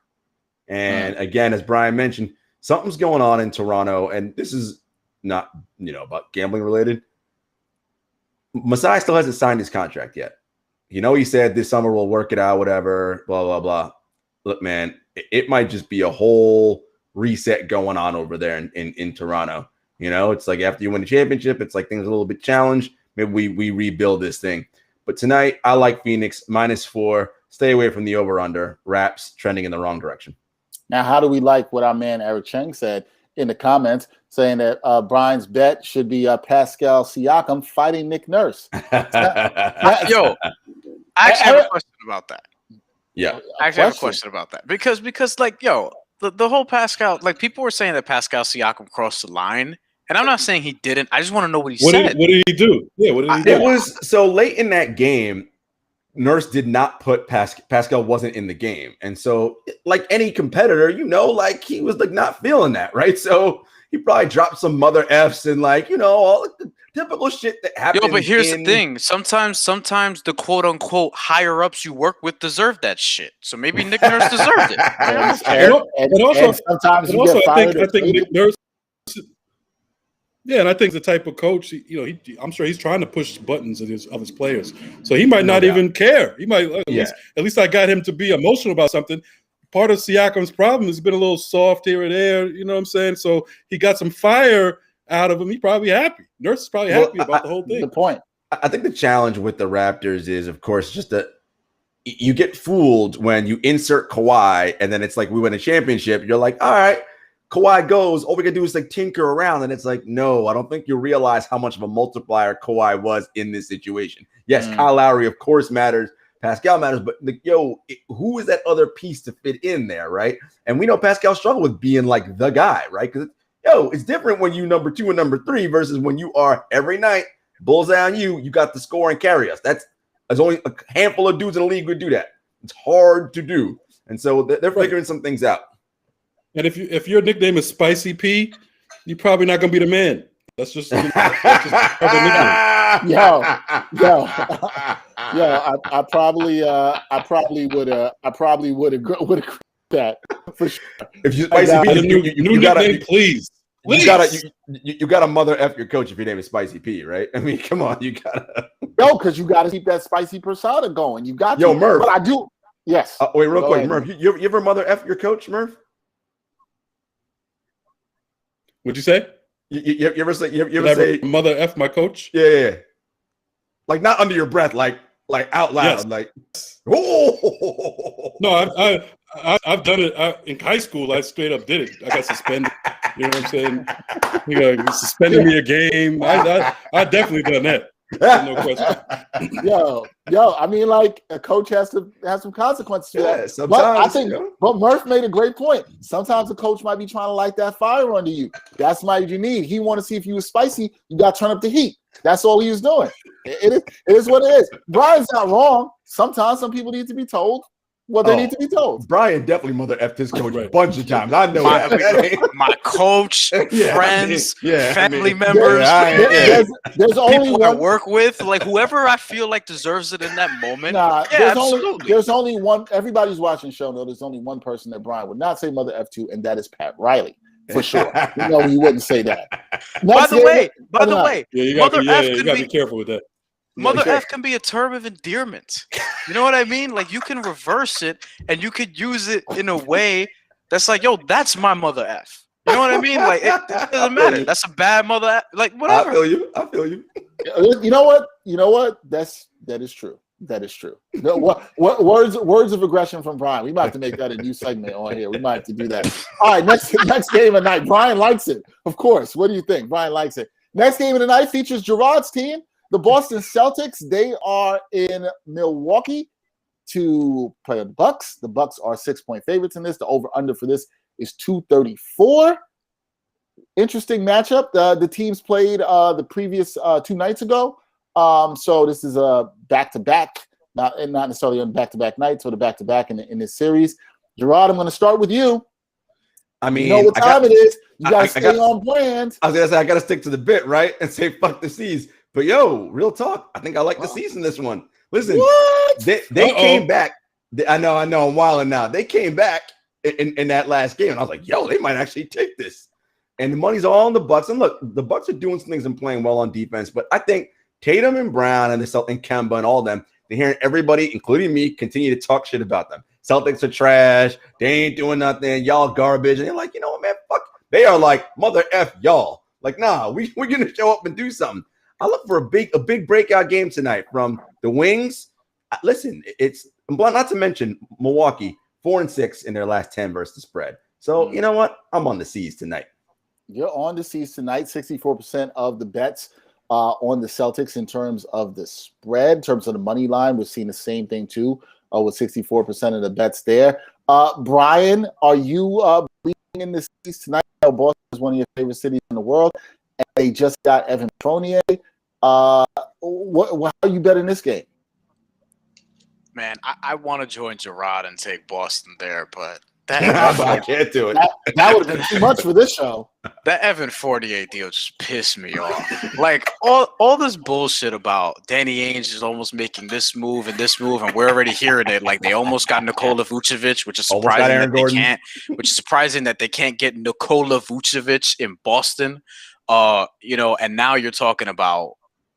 Speaker 4: And again, as Brian mentioned, something's going on in Toronto, and this is not, about gambling related. Masai still hasn't signed his contract yet. He said this summer we'll work it out, whatever, blah, blah, blah. Look, man, it might just be a whole reset going on over there in Toronto. It's like after you win the championship, it's like things are a little bit challenged. Maybe we rebuild this thing. But tonight, I like Phoenix -4. Stay away from the over/under. Raps trending in the wrong direction.
Speaker 1: Now, how do we like what our man Eric Cheng said in the comments, saying that Brian's bet should be Pascal Siakam fighting Nick Nurse?
Speaker 2: Yo, I actually have a question about that.
Speaker 4: Yeah,
Speaker 2: I actually have a question about that because like, yo, the whole Pascal, like people were saying that Pascal Siakam crossed the line, and I'm not saying he didn't. I just want to know what he said.
Speaker 3: What did he do? Yeah, what did he do?
Speaker 4: It was so late in that game. Nurse did not put Pascal wasn't in the game. And so like any competitor, like he was like not feeling that, right? So he probably dropped some mother F's and like, all the typical shit that happens.
Speaker 2: Yo, but here's the thing. Sometimes the quote unquote higher ups you work with deserve that shit. So maybe Nick Nurse deserved it.
Speaker 1: And sometimes you get fired.
Speaker 3: I think Nick Nurse. Yeah, and I think the type of coach, I'm sure he's trying to push buttons of his players. So he might not even care. He might at least I got him to be emotional about something. Part of Siakam's problem has been a little soft here or there, you know what I'm saying? So he got some fire out of him. He's probably happy. Nurse is probably happy about the whole thing.
Speaker 1: The point.
Speaker 4: I think the challenge with the Raptors is, of course, just that you get fooled when you insert Kawhi and then it's like we win a championship. You're like, all right. Kawhi goes, all we can do is like tinker around. And it's like, no, I don't think you realize how much of a multiplier Kawhi was in this situation. Yes, Kyle Lowry, of course, matters. Pascal matters. But, who is that other piece to fit in there, right? And we know Pascal struggled with being like the guy, right? Because, it's different when you number 2 and number 3 versus when you are every night, bullseye on you, you got the score and carry us. There's only a handful of dudes in the league who do that. It's hard to do. And so they're figuring some things out.
Speaker 3: And if your nickname is Spicy P, you're probably not gonna be the man. That's just part of the nickname.
Speaker 1: I probably would agree with that for sure.
Speaker 4: If you Spicy P, you gotta
Speaker 3: nickname, please.
Speaker 4: You gotta mother F your coach if your name is Spicy P, right? I mean, come on, you gotta.
Speaker 1: No, because you gotta keep that spicy persona going. You got to.
Speaker 4: Murph.
Speaker 1: But I do. Yes.
Speaker 4: Wait, real quick, Murph. You ever mother F your coach, Murph?
Speaker 3: What'd you say?
Speaker 4: You ever say
Speaker 3: mother F my coach?
Speaker 4: Yeah. Like not under your breath, like out loud,
Speaker 3: yes.
Speaker 4: like. Oh!
Speaker 3: No, I've done it in high school. I straight up did it. I got suspended. You know what I'm saying? You know, suspended me a game. I definitely done that. No question.
Speaker 1: Yo, I mean, like a coach has to have some consequences to that.
Speaker 4: Sometimes,
Speaker 1: but I think, but Murph made a great point. Sometimes the coach might be trying to light that fire under you. That's what you need. He want to see if you was spicy. You got to turn up the heat. That's all he was doing. It is what it is. Brian's not wrong. Sometimes some people need to be told what they need to be told.
Speaker 4: Brian definitely mother effed his coach a bunch of times. I know
Speaker 2: my coach, friends, family members,
Speaker 1: there's only
Speaker 2: people
Speaker 1: one
Speaker 2: I work with, like whoever I feel like deserves it in that moment.
Speaker 1: There's only one. Everybody's watching the show. No, there's only one person that Brian would not say mother F to, and that is Pat Riley. For sure. You know, you wouldn't say that.
Speaker 2: By the way,
Speaker 3: you got to be careful with that.
Speaker 2: Mother F can be a term of endearment. You know what I mean? Like, you can reverse it and you could use it in a way that's like, yo, that's my mother F. You know what I mean? Like, it doesn't matter. That's a bad mother F. Like, whatever.
Speaker 4: I feel you.
Speaker 1: You know what? That is true. That is true. No, what words of aggression from Brian? We might have to make that a new segment on here. We might have to do that. All right, next game of the night. Brian likes it, of course. What do you think? Brian likes it. Next game of the night features Gerard's team, the Boston Celtics. They are in Milwaukee to play the Bucks. The Bucks are 6-point favorites in this. The over/under for this is 234. Interesting matchup. The teams played the previous 2 nights ago. So this is a back-to-back, not necessarily on back-to-back nights, but a back-to-back in this series. Gerard, I'm going to start with you.
Speaker 4: I mean,
Speaker 1: you know what time it is. You got to stay on brand.
Speaker 4: I was going to say, I got to stick to the bit, right? And say, fuck the C's. But, yo, real talk. I think I like the C's in this one. Listen, they came back. I know, I'm wilding now. They came back in that last game. And I was like, yo, they might actually take this. And the money's all on the Bucks. And look, the Bucks are doing some things and playing well on defense. But I think Tatum and Brown and Kemba and all of them, they're hearing everybody, including me, continue to talk shit about them. Celtics are trash. They ain't doing nothing. Y'all garbage. And they're like, you know what, man, fuck. They are like, mother F y'all. Like, nah, we're going to show up and do something. I look for a big breakout game tonight from the Wings. Listen, it's not to mention Milwaukee, 4-6 in their last 10 versus the spread. So, you know what? I'm on the C's tonight.
Speaker 1: You're on the C's tonight. 64% of the bets on the Celtics in terms of the spread, in terms of the money line. We're seeing the same thing too, with 64% of the bets there. Brian, are you believing in the C's tonight? Boston is one of your favorite cities in the world, and they just got Evan Fournier. How are you betting this game?
Speaker 2: Man, I want to join Gerard and take Boston there, but
Speaker 4: I can't do it.
Speaker 1: That would have been too much for this show.
Speaker 2: That Evan Fournier deal just pissed me off. Like, all this bullshit about Danny Ainge is almost making this move, and we're already hearing it. Like, they almost got Nikola Vucevic, which is surprising that they can't get Nikola Vucevic in Boston. And now you're talking about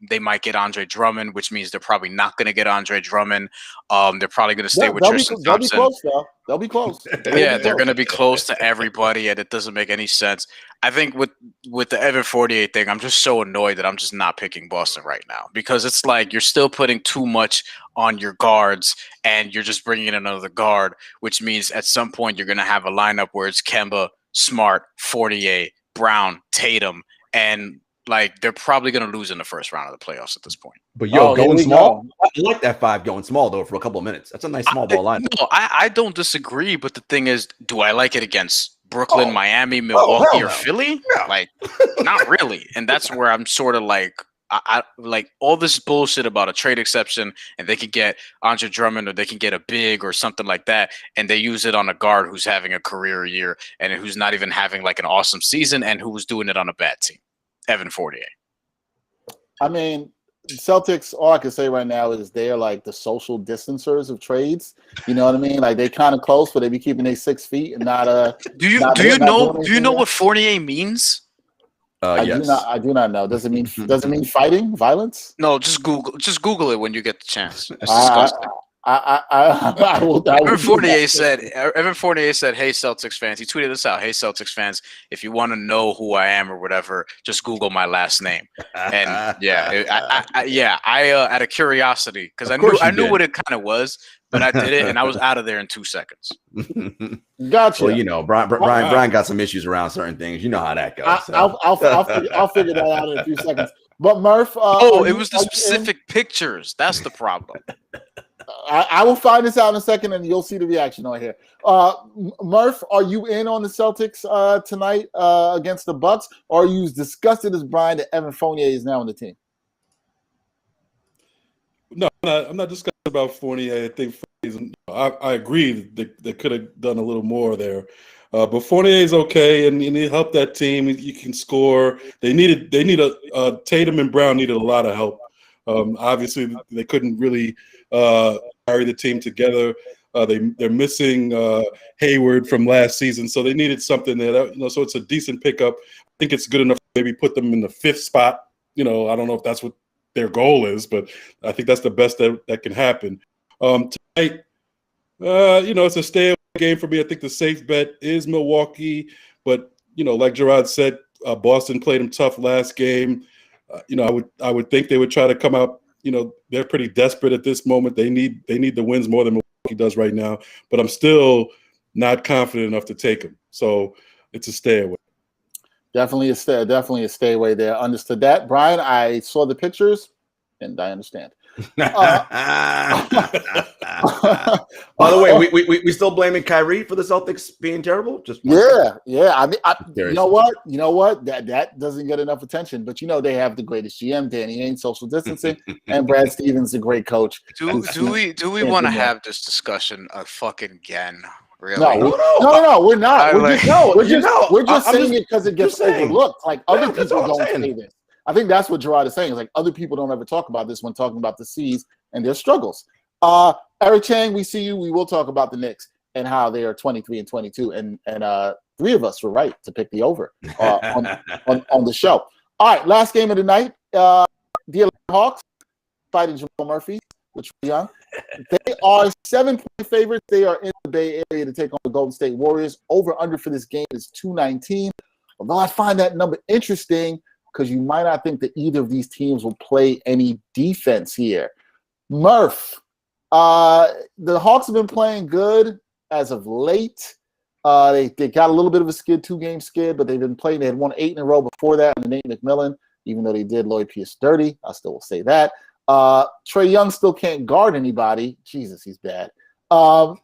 Speaker 2: they might get Andre Drummond, which means they're probably not going to get Andre Drummond. They're probably going to stay with Tristan Thompson.
Speaker 1: They'll be close, though. They'll be close.
Speaker 2: Yeah, they're going to be close to everybody, and it doesn't make any sense. I think with the Evan Fournier thing, I'm just so annoyed that I'm just not picking Boston right now, because it's like you're still putting too much on your guards, and you're just bringing in another guard, which means at some point you're going to have a lineup where it's Kemba, Smart, Fournier, Brown, Tatum, and like they're probably going to lose in the first round of the playoffs at this point.
Speaker 4: But going small, I like that 5 going small though for a couple of minutes. That's a nice small ball line.
Speaker 2: No, I don't disagree, but the thing is, do I like it against Brooklyn, Miami, Milwaukee, or Philly? Yeah. Like, not really. And that's where I'm sort of like, I like all this bullshit about a trade exception, and they could get Andre Drummond or they can get a big or something like that, and they use it on a guard who's having a career year and who's not even having like an awesome season and who was doing it on a bad team. Evan Fournier.
Speaker 1: I mean, Celtics, all I can say right now is they're like the social distancers of trades. You know what I mean? Like, they kind of close, but they be keeping their 6 feet and not
Speaker 2: Do you know what Fournier means?
Speaker 4: Yes.
Speaker 1: I do not know. Does it mean fighting, violence?
Speaker 2: No, just Google it when you get the chance. It's disgusting.
Speaker 1: I will.
Speaker 2: Evan Fournier said, "Hey Celtics fans," he tweeted this out. "Hey Celtics fans, if you want to know who I am or whatever, just Google my last name." And I out of curiosity, because I knew what it kind of was, but I did it and I was out of there in 2 seconds.
Speaker 1: Gotcha.
Speaker 4: Well, Brian got some issues around certain things. You know how that goes.
Speaker 1: I'll figure that out in a few seconds. But Murph,
Speaker 2: it was the specific pictures. That's the problem.
Speaker 1: I will find this out in a second, and you'll see the reaction on here. Murph, are you in on the Celtics tonight against the Bucks, or are you as disgusted as Brian that Evan Fournier is now on the team?
Speaker 3: No, I'm not disgusted about Fournier. I think I agree that they could have done a little more there. But Fournier is okay, and he helped that team. You can score. Tatum and Brown needed a lot of help. Obviously, they couldn't really carry the team together. They're missing Hayward from last season, so they needed something there. So it's a decent pickup. I think it's good enough to maybe put them in the 5th spot. I don't know if that's what their goal is, but I think that's the best that can happen. Tonight, it's a stay away game for me. I think the safe bet is Milwaukee, but like Gerard said, Boston played them tough last game. I would think they would try to come out. They're pretty desperate at this moment. They need the wins more than Milwaukee does right now. But I'm still not confident enough to take them. So it's a stay away.
Speaker 1: Definitely a stay away there. Understood that, Brian. I saw the pictures, and I understand.
Speaker 4: By the way, we still blaming Kyrie for the Celtics being terrible.
Speaker 1: Yeah. I mean, you know what? That doesn't get enough attention. But they have the greatest GM, Danny Ainge, social distancing, and Brad Stevens, a great coach.
Speaker 2: Do we want to have this discussion fucking again? Really?
Speaker 1: No, we're not. We're just saying it because it gets overlooked. Like other people don't say this. I think that's what Gerard is saying. Is like other people don't ever talk about this when talking about the C's and their struggles. Eric Chang, we see you. We will talk about the Knicks and how they are 23-22, and 3 of us were right to pick the over on the show. All right, last game of the night. The Atlanta Hawks fighting Jamal Murphy, which we're young. They are 7-point favorites. They are in the Bay Area to take on the Golden State Warriors. Over under for this game is 219. Although I find that number interesting, because you might not think that either of these teams will play any defense here. Murph, the Hawks have been playing good as of late. They got a little bit of a skid, 2-game skid, but they've been playing. They had won 8 in a row before that under Nate McMillan, even though they did Lloyd Pierce dirty. I still will say that. Trae Young still can't guard anybody. Jesus, he's bad. Do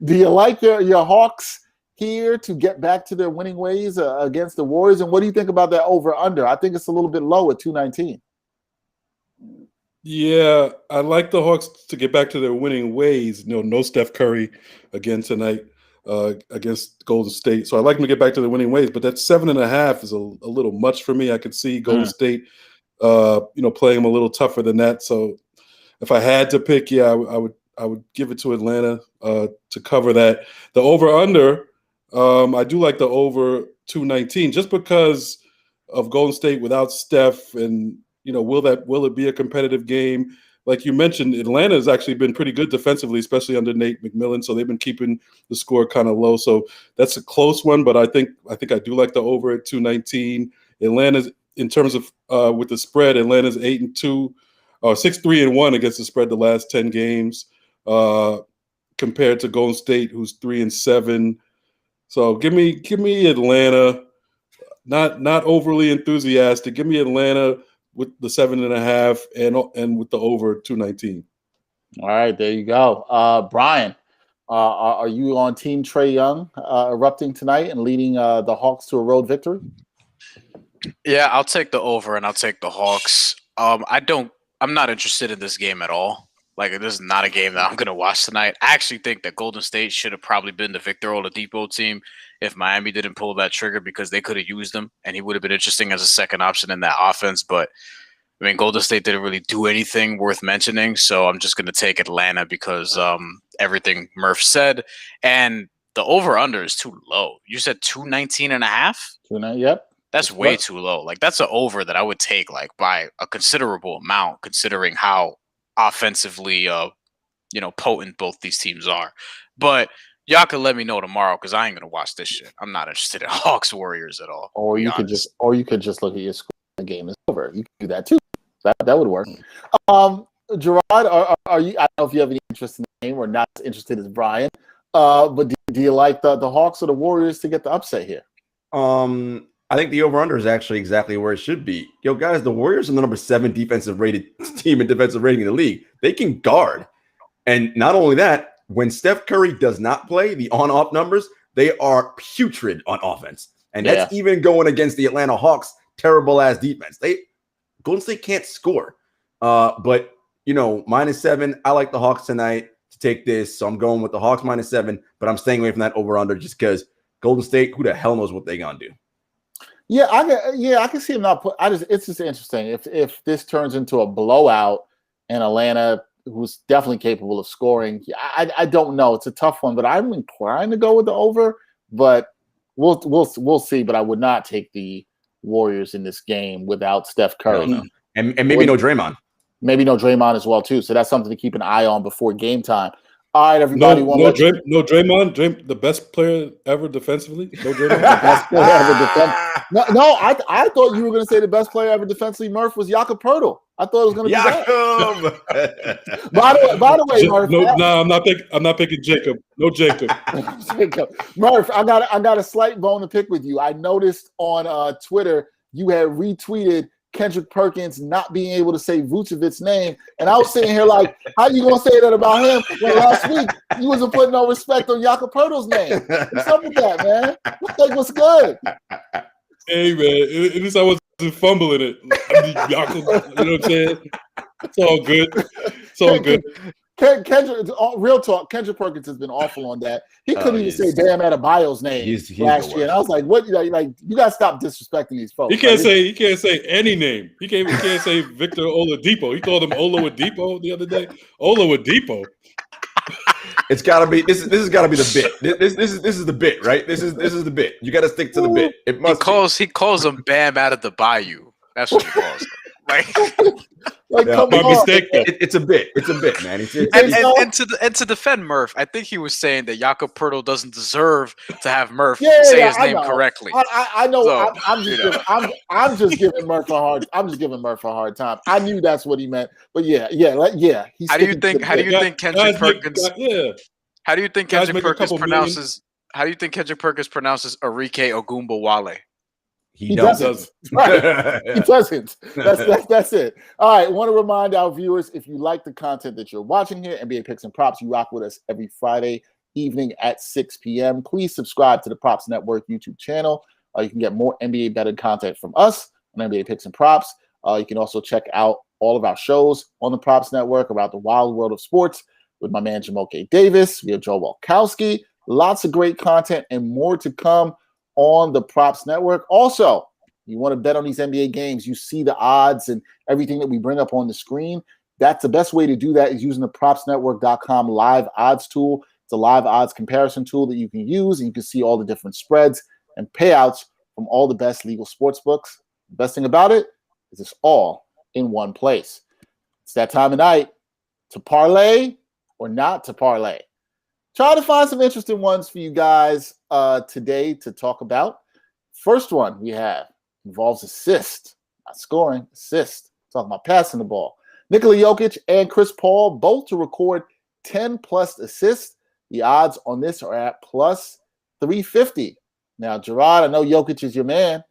Speaker 1: you like your Hawks here to get back to their winning ways against the Warriors? And what do you think about that over-under? I think it's a little bit low at 219.
Speaker 3: Yeah, I like the Hawks to get back to their winning ways. No Steph Curry again tonight against Golden State. So I like them to get back to their winning ways. But that 7.5 is a little much for me. I could see Golden State, playing them a little tougher than that. So if I had to pick, I would give it to Atlanta to cover that. The over-under. I do like the over 219 just because of Golden State without Steph, and will it be a competitive game? Like you mentioned, Atlanta has actually been pretty good defensively, especially under Nate McMillan. So they've been keeping the score kind of low. So that's a close one, but I think I do like the over at 219. Atlanta's, in terms of with the spread, Atlanta's 8-2, 6-3-1 against the spread the last 10 games, compared to Golden State, who's 3-7. So give me Atlanta, not overly enthusiastic. Give me Atlanta with the 7.5 and with the over 219.
Speaker 1: All right, there you go. Brian, are you on Team Trae Young erupting tonight and leading the Hawks to a road victory?
Speaker 2: Yeah, I'll take the over and I'll take the Hawks. I'm not interested in this game at all. Like, this is not a game that I'm going to watch tonight. I actually think that Golden State should have probably been the Victor Oladipo team if Miami didn't pull that trigger, because they could have used him and he would have been interesting as a second option in that offense. But, I mean, Golden State didn't really do anything worth mentioning, so I'm just going to take Atlanta because everything Murph said. And the over-under is too low. You said 219.5?
Speaker 1: 219, yep.
Speaker 2: That's way too low. Like, that's an over that I would take, like, by a considerable amount, considering how offensively potent both these teams are. But y'all can let me know tomorrow because I ain't gonna watch this shit. I'm not interested in Hawks Warriors at all.
Speaker 1: Or you could just look at your score and the game is over. You could do that too. That would work. Gerard, are you? I don't know if you have any interest in the game or not as interested as Brian. But do you like the Hawks or the Warriors to get the upset here?
Speaker 4: I think the over-under is actually exactly where it should be. Yo, guys, the Warriors are the number 7 defensive rated team in defensive rating in the league. They can guard. And not only that, when Steph Curry does not play, the on-off numbers, they are putrid on offense. And that's even going against the Atlanta Hawks' terrible-ass defense. Golden State can't score. But, -7, I like the Hawks tonight to take this. So I'm going with the Hawks -7, but I'm staying away from that over-under just because Golden State, who the hell knows what they're going to do.
Speaker 1: Yeah, I can see him not put. It's just interesting if this turns into a blowout and Atlanta, who's definitely capable of scoring. I don't know. It's a tough one, but I'm inclined to go with the over. But we'll see. But I would not take the Warriors in this game without Steph Curry,
Speaker 4: and maybe no Draymond.
Speaker 1: Maybe no Draymond as well too. So that's something to keep an eye on before game time. All right, everybody.
Speaker 3: No Draymond, the best player ever defensively. No Draymond, the
Speaker 1: best player ever defensively. No, I thought you were going to say the best player ever defensively, Murph, was Jakob Poeltl. I thought it was going to be that. By the way, Murph.
Speaker 3: I'm not picking Jacob. No Jacob.
Speaker 1: Jacob. Murph, I got a slight bone to pick with you. I noticed on Twitter you had retweeted Kendrick Perkins not being able to say Vucevic's name. And I was sitting here like, how you going to say that about him when last week you wasn't putting no respect on Jakob Poeltl's name? What's up with that, man? What's good?
Speaker 3: Hey, man, at least I wasn't fumbling it. Jakob, you know what I'm saying? It's all good. It's all good.
Speaker 1: Kendrick, real talk, Kendrick Perkins has been awful on that. He couldn't even say Bam Adebayo's name last year. And I was like, what? Like you got to stop disrespecting these folks.
Speaker 3: He can't say any name. He can't say Victor Oladipo. He called him Oladipo the other day. Oladipo.
Speaker 4: It's got to be this has got to be the bit. This is the bit, right? This is the bit. You got to stick to the bit. It must.
Speaker 2: He calls him Bam out of the Bayou. That's what he calls him.
Speaker 1: Come on.
Speaker 3: Mistake.
Speaker 4: It's a bit. It's a bit, man.
Speaker 2: And to defend Murph, I think he was saying that Jakob Poeltl doesn't deserve to have Murph say his name correctly.
Speaker 1: I know. So, I'm just giving Murph a hard. I'm just giving Murph a hard time. I knew that's what he meant, but yeah.
Speaker 2: How do you think Kendrick Perkins? How do you think Kendrick Perkins pronounces? How do you think Kendrick Perkins pronounces Arike Ogunbowale?
Speaker 1: He doesn't. Right. He doesn't. That's it. All right. Want to remind our viewers, if you like the content that you're watching here, NBA Picks and Props, you rock with us every Friday evening at 6 p.m. Please subscribe to the Props Network YouTube channel. You can get more NBA betting content from us on NBA Picks and Props. You can also check out all of our shows on the Props Network about the wild world of sports with my man Jamoke Davis. We have Joe Walkowski. Lots of great content and more to come on the Props Network. Also, you want to bet on these NBA games, you see the odds and everything that we bring up on the screen. That's the best way to do that is using the propsnetwork.com live odds tool. It's a live odds comparison tool that you can use, and you can see all the different spreads and payouts from all the best legal sports books. The best thing about it is it's all in one place. It's that time of night to parlay or not to parlay. Try to find some interesting ones for you guys today to talk about. First one we have involves assist, not scoring, assist. Talking about passing the ball. Nikola Jokic and Chris Paul both to record 10-plus assists. The odds on this are at plus 350. Now, Gerard, I know Jokic is your man.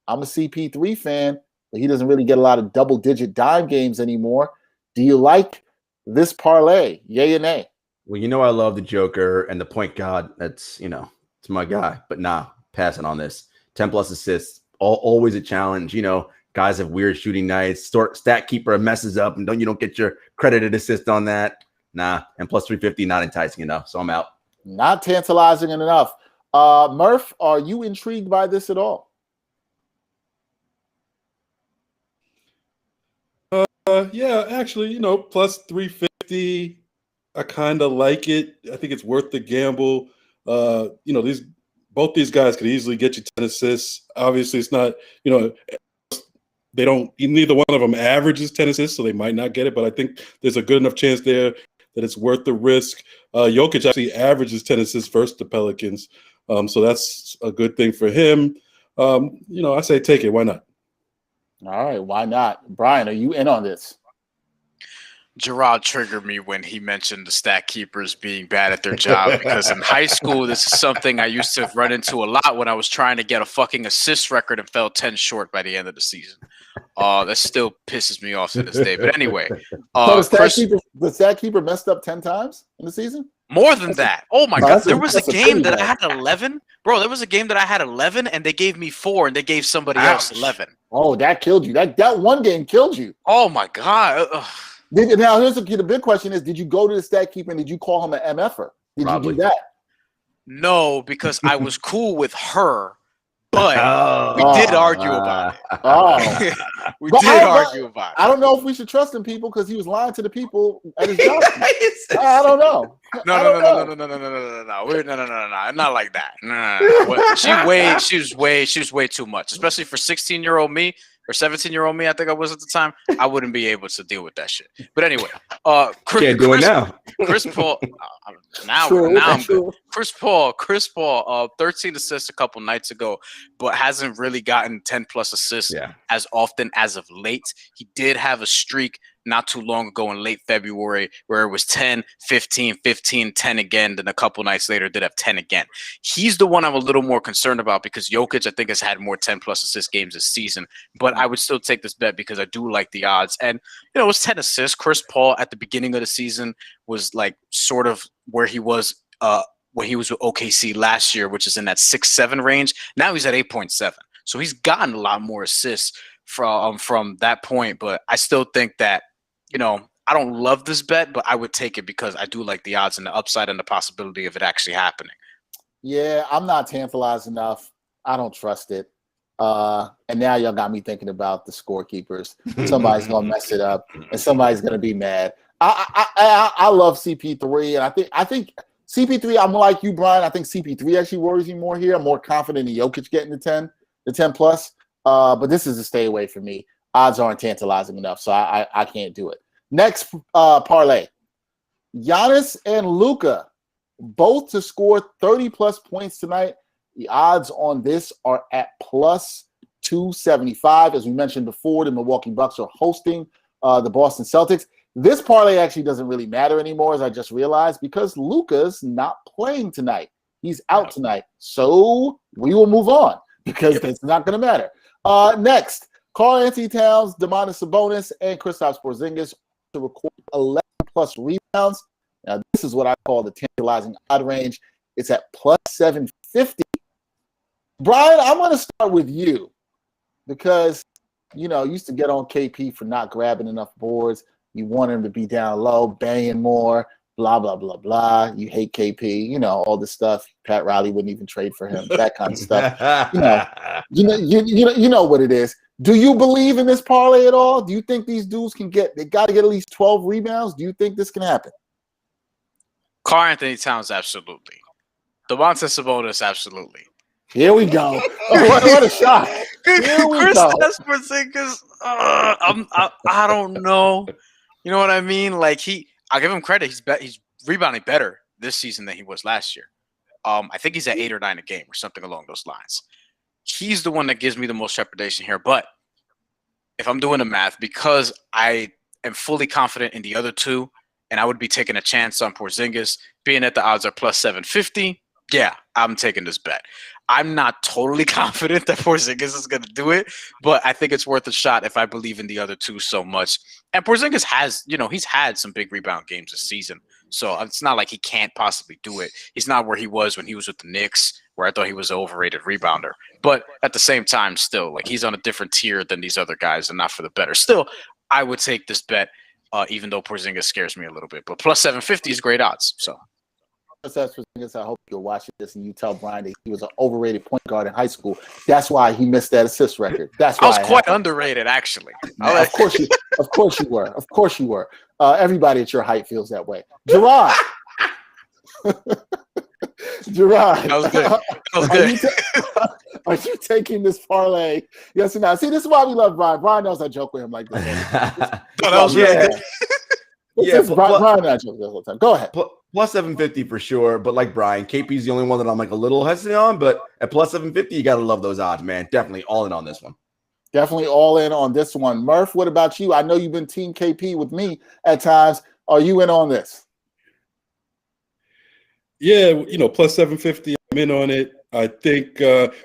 Speaker 1: I'm a CP3 fan, but he doesn't really get a lot of double-digit dime games anymore. Do you like this parlay? Yay or nay?
Speaker 4: Well, I love the Joker and the point guard. That's, it's my guy. But passing on this. 10-plus assists, always a challenge. Guys have weird shooting nights. Stat keeper messes up, and you don't get your credited assist on that. And plus 350, not enticing enough. So I'm out.
Speaker 1: Not tantalizing enough. Murph, are you intrigued by this at all?
Speaker 3: Yeah, actually, plus 350. I kind of like it. I think it's worth the gamble. Both these guys could easily get you 10 assists. Obviously, it's not, neither one of them averages 10 assists, so they might not get it, but I think there's a good enough chance there that it's worth the risk. Jokic actually averages 10 assists versus the Pelicans, so that's a good thing for him. I say take it. Why not?
Speaker 1: All right, why not? Brian, are you in on this?
Speaker 2: Gerard triggered me when he mentioned the stat keepers being bad at their job, because in high school, this is something I used to run into a lot when I was trying to get a fucking assist record and fell 10 short by the end of the season. That still pisses me off to this day. But anyway,
Speaker 1: so the stat keeper messed up 10 times in the season?
Speaker 2: More than that. Oh my God. There was a game that I had 11. Bro, there was a game that I had 11 and they gave me 4 and they gave somebody else 11.
Speaker 1: Oh, that killed you. That one game killed you.
Speaker 2: Oh my God.
Speaker 1: Now, here's the big question is, did you go to the stat keeper and did you call him an MFer? Did you do that?
Speaker 2: No, because I was cool with her, but we did argue about it. We did argue about it.
Speaker 1: I don't know if we should trust him, people, because he was lying to the people at his job. I don't know.
Speaker 2: No. Not like that. No. She was way too much, especially for 16-year-old me. Or 17-year-old me, I think I was at the time. I wouldn't be able to deal with that shit. But anyway,
Speaker 4: can't do it now.
Speaker 2: Chris Paul. Now I'm good. Chris Paul. 13 assists a couple nights ago, but hasn't really gotten 10 plus assists as often as of late. He did have a streak not too long ago in late February where it was 10, 15, 15, 10 again. Then a couple nights later did have 10 again. He's the one I'm a little more concerned about because Jokic, I think, has had more 10 plus assist games this season. But I would still take this bet because I do like the odds. And, it was 10 assists. Chris Paul at the beginning of the season was like sort of where he was when he was with OKC last year, which is in that 6-7 range. Now he's at 8.7. So he's gotten a lot more assists from that point. But I still think that, I don't love this bet, but I would take it because I do like the odds and the upside and the possibility of it actually happening.
Speaker 1: Yeah, I'm not tantalized enough. I don't trust it. And now y'all got me thinking about the scorekeepers. Somebody's gonna mess it up, and somebody's gonna be mad. I love CP3, and I think CP3. I'm like you, Brian. I think CP3 actually worries me more here. I'm more confident in Jokic getting the 10 plus. But this is a stay away for me. Odds aren't tantalizing enough, so I can't do it. Next parlay. Giannis and Luka, both to score 30-plus points tonight. The odds on this are at plus 275. As we mentioned before, the Milwaukee Bucks are hosting the Boston Celtics. This parlay actually doesn't really matter anymore, as I just realized, because Luka's not playing tonight. He's out tonight. So we will move on because it's not going to matter. Next, Karl Anthony Towns, Domantas Sabonis, and Kristaps Porzingis to record 11-plus rebounds. Now, this is what I call the tantalizing odd range. It's at plus 750. Brian, I'm going to start with you because, you used to get on KP for not grabbing enough boards. You want him to be down low, banging more, blah, blah, blah, blah. You hate KP, all this stuff. Pat Riley wouldn't even trade for him, that kind of stuff. You know what it is. Do you believe in this parlay at all? Do you think these dudes they got to get at least 12 rebounds? Do you think this can happen?
Speaker 2: Karl Anthony Towns, absolutely. Domantas Sabonis, absolutely.
Speaker 1: Here we go. What a shock. Here we go.
Speaker 2: Porzingis, I don't know. You know what I mean? Like I'll give him credit. He's rebounding better this season than he was last year. I think he's at 8 or 9 a game or something along those lines. He's the one that gives me the most trepidation here. But if I'm doing the math, because I am fully confident in the other two, and I would be taking a chance on Porzingis, being that the odds are plus 750, yeah, I'm taking this bet. I'm not totally confident that Porzingis is going to do it, but I think it's worth a shot if I believe in the other two so much. And Porzingis has, he's had some big rebound games this season, so it's not like he can't possibly do it. He's not where he was when he was with the Knicks, where I thought he was an overrated rebounder. But at the same time, still, like he's on a different tier than these other guys and not for the better. Still, I would take this bet, even though Porzingis scares me a little bit. But plus 750 is great odds, so.
Speaker 1: I hope you're watching this and you tell Brian that he was an overrated point guard in high school. That's why he missed that assist record. That's why
Speaker 2: I was quite underrated, actually.
Speaker 1: Of course you were. Everybody at your height feels that way. Gerard. Gerard.
Speaker 2: That was good.
Speaker 1: Are you taking this parlay? Yes or no? See, this is why we love Brian. Brian knows I joke with him like this.
Speaker 2: That was really good.
Speaker 1: It's Brian and I joke the whole time. Go ahead.
Speaker 4: Plus 750 for sure, but like Brian, KP's the only one that I'm like a little hesitant on, but at plus 750, you got to love those odds, man. Definitely all in on this one.
Speaker 1: Definitely all in on this one. Murph, what about you? I know you've been Team KP with me at times. Are you in on this?
Speaker 3: Yeah, plus 750, I'm in on it. I think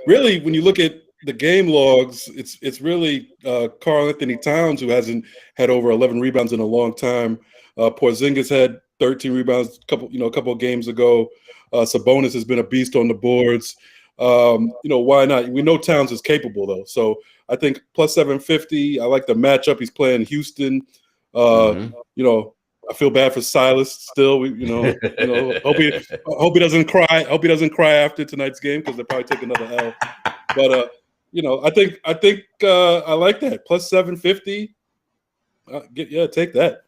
Speaker 3: really when you look at the game logs, it's really Karl Anthony Towns who hasn't had over 11 rebounds in a long time. Porzingis had 13 rebounds a couple of games ago. Sabonis has been a beast on the boards. Why not? We know Towns is capable though, so I think plus 750. I like the matchup. He's playing Houston. I feel bad for Silas still. Hope he doesn't cry. Hope he doesn't cry after tonight's game because they'll probably take another L. But I think I like that plus 750. Take that.